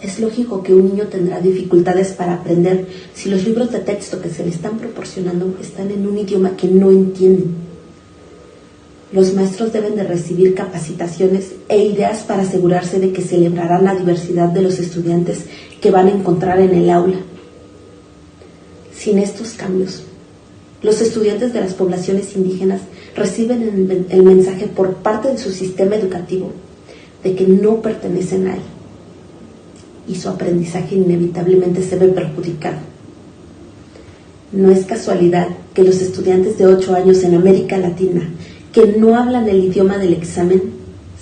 Es lógico que un niño tendrá dificultades para aprender si los libros de texto que se le están proporcionando están en un idioma que no entienden. Los maestros deben de recibir capacitaciones e ideas para asegurarse de que celebrarán la diversidad de los estudiantes que van a encontrar en el aula. Sin estos cambios, los estudiantes de las poblaciones indígenas reciben el mensaje por parte de su sistema educativo de que no pertenecen a él y su aprendizaje inevitablemente se ve perjudicado. No es casualidad que los estudiantes de 8 años en América Latina que no hablan el idioma del examen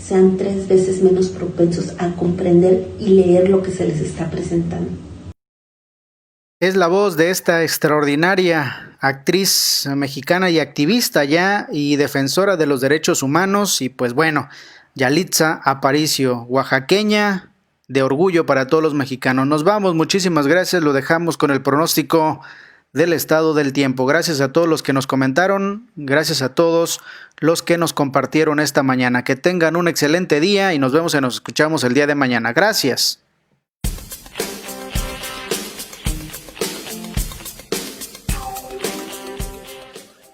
sean 3 veces menos propensos a comprender y leer lo que se les está presentando. Es la voz de esta extraordinaria actriz mexicana y activista ya y defensora de los derechos humanos. Y pues bueno, Yalitza Aparicio, oaxaqueña de orgullo para todos los mexicanos. Nos vamos, muchísimas gracias, lo dejamos con el pronóstico del estado del tiempo. Gracias a todos los que nos comentaron, gracias a todos los que nos compartieron esta mañana. Que tengan un excelente día y nos vemos y nos escuchamos el día de mañana. Gracias.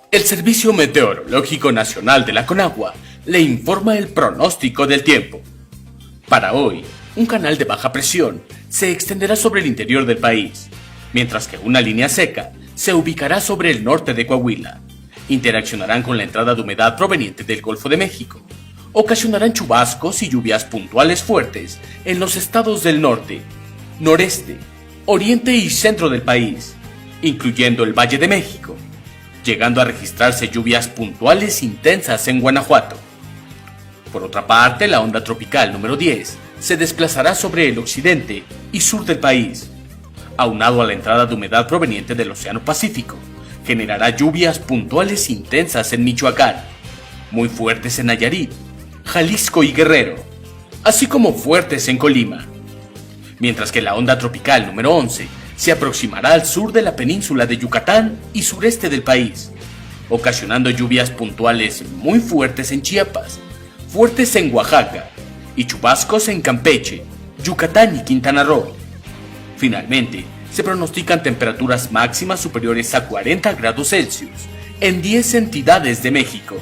El Servicio Meteorológico Nacional de la Conagua le informa el pronóstico del tiempo. Para hoy, un canal de baja presión se extenderá sobre el interior del país, mientras que una línea seca se ubicará sobre el norte de Coahuila. Interaccionarán con la entrada de humedad proveniente del Golfo de México. Ocasionarán chubascos y lluvias puntuales fuertes en los estados del norte, noreste, oriente y centro del país, incluyendo el Valle de México, llegando a registrarse lluvias puntuales intensas en Guanajuato. Por otra parte, la onda tropical número 10 se desplazará sobre el occidente y sur del país. Aunado a la entrada de humedad proveniente del Océano Pacífico, generará lluvias puntuales intensas en Michoacán, muy fuertes en Nayarit, Jalisco y Guerrero, así como fuertes en Colima. Mientras que la onda tropical número 11 se aproximará al sur de la península de Yucatán y sureste del país, ocasionando lluvias puntuales muy fuertes en Chiapas, fuertes en Oaxaca y chubascos en Campeche, Yucatán y Quintana Roo. Finalmente, se pronostican temperaturas máximas superiores a 40 grados Celsius en 10 entidades de México.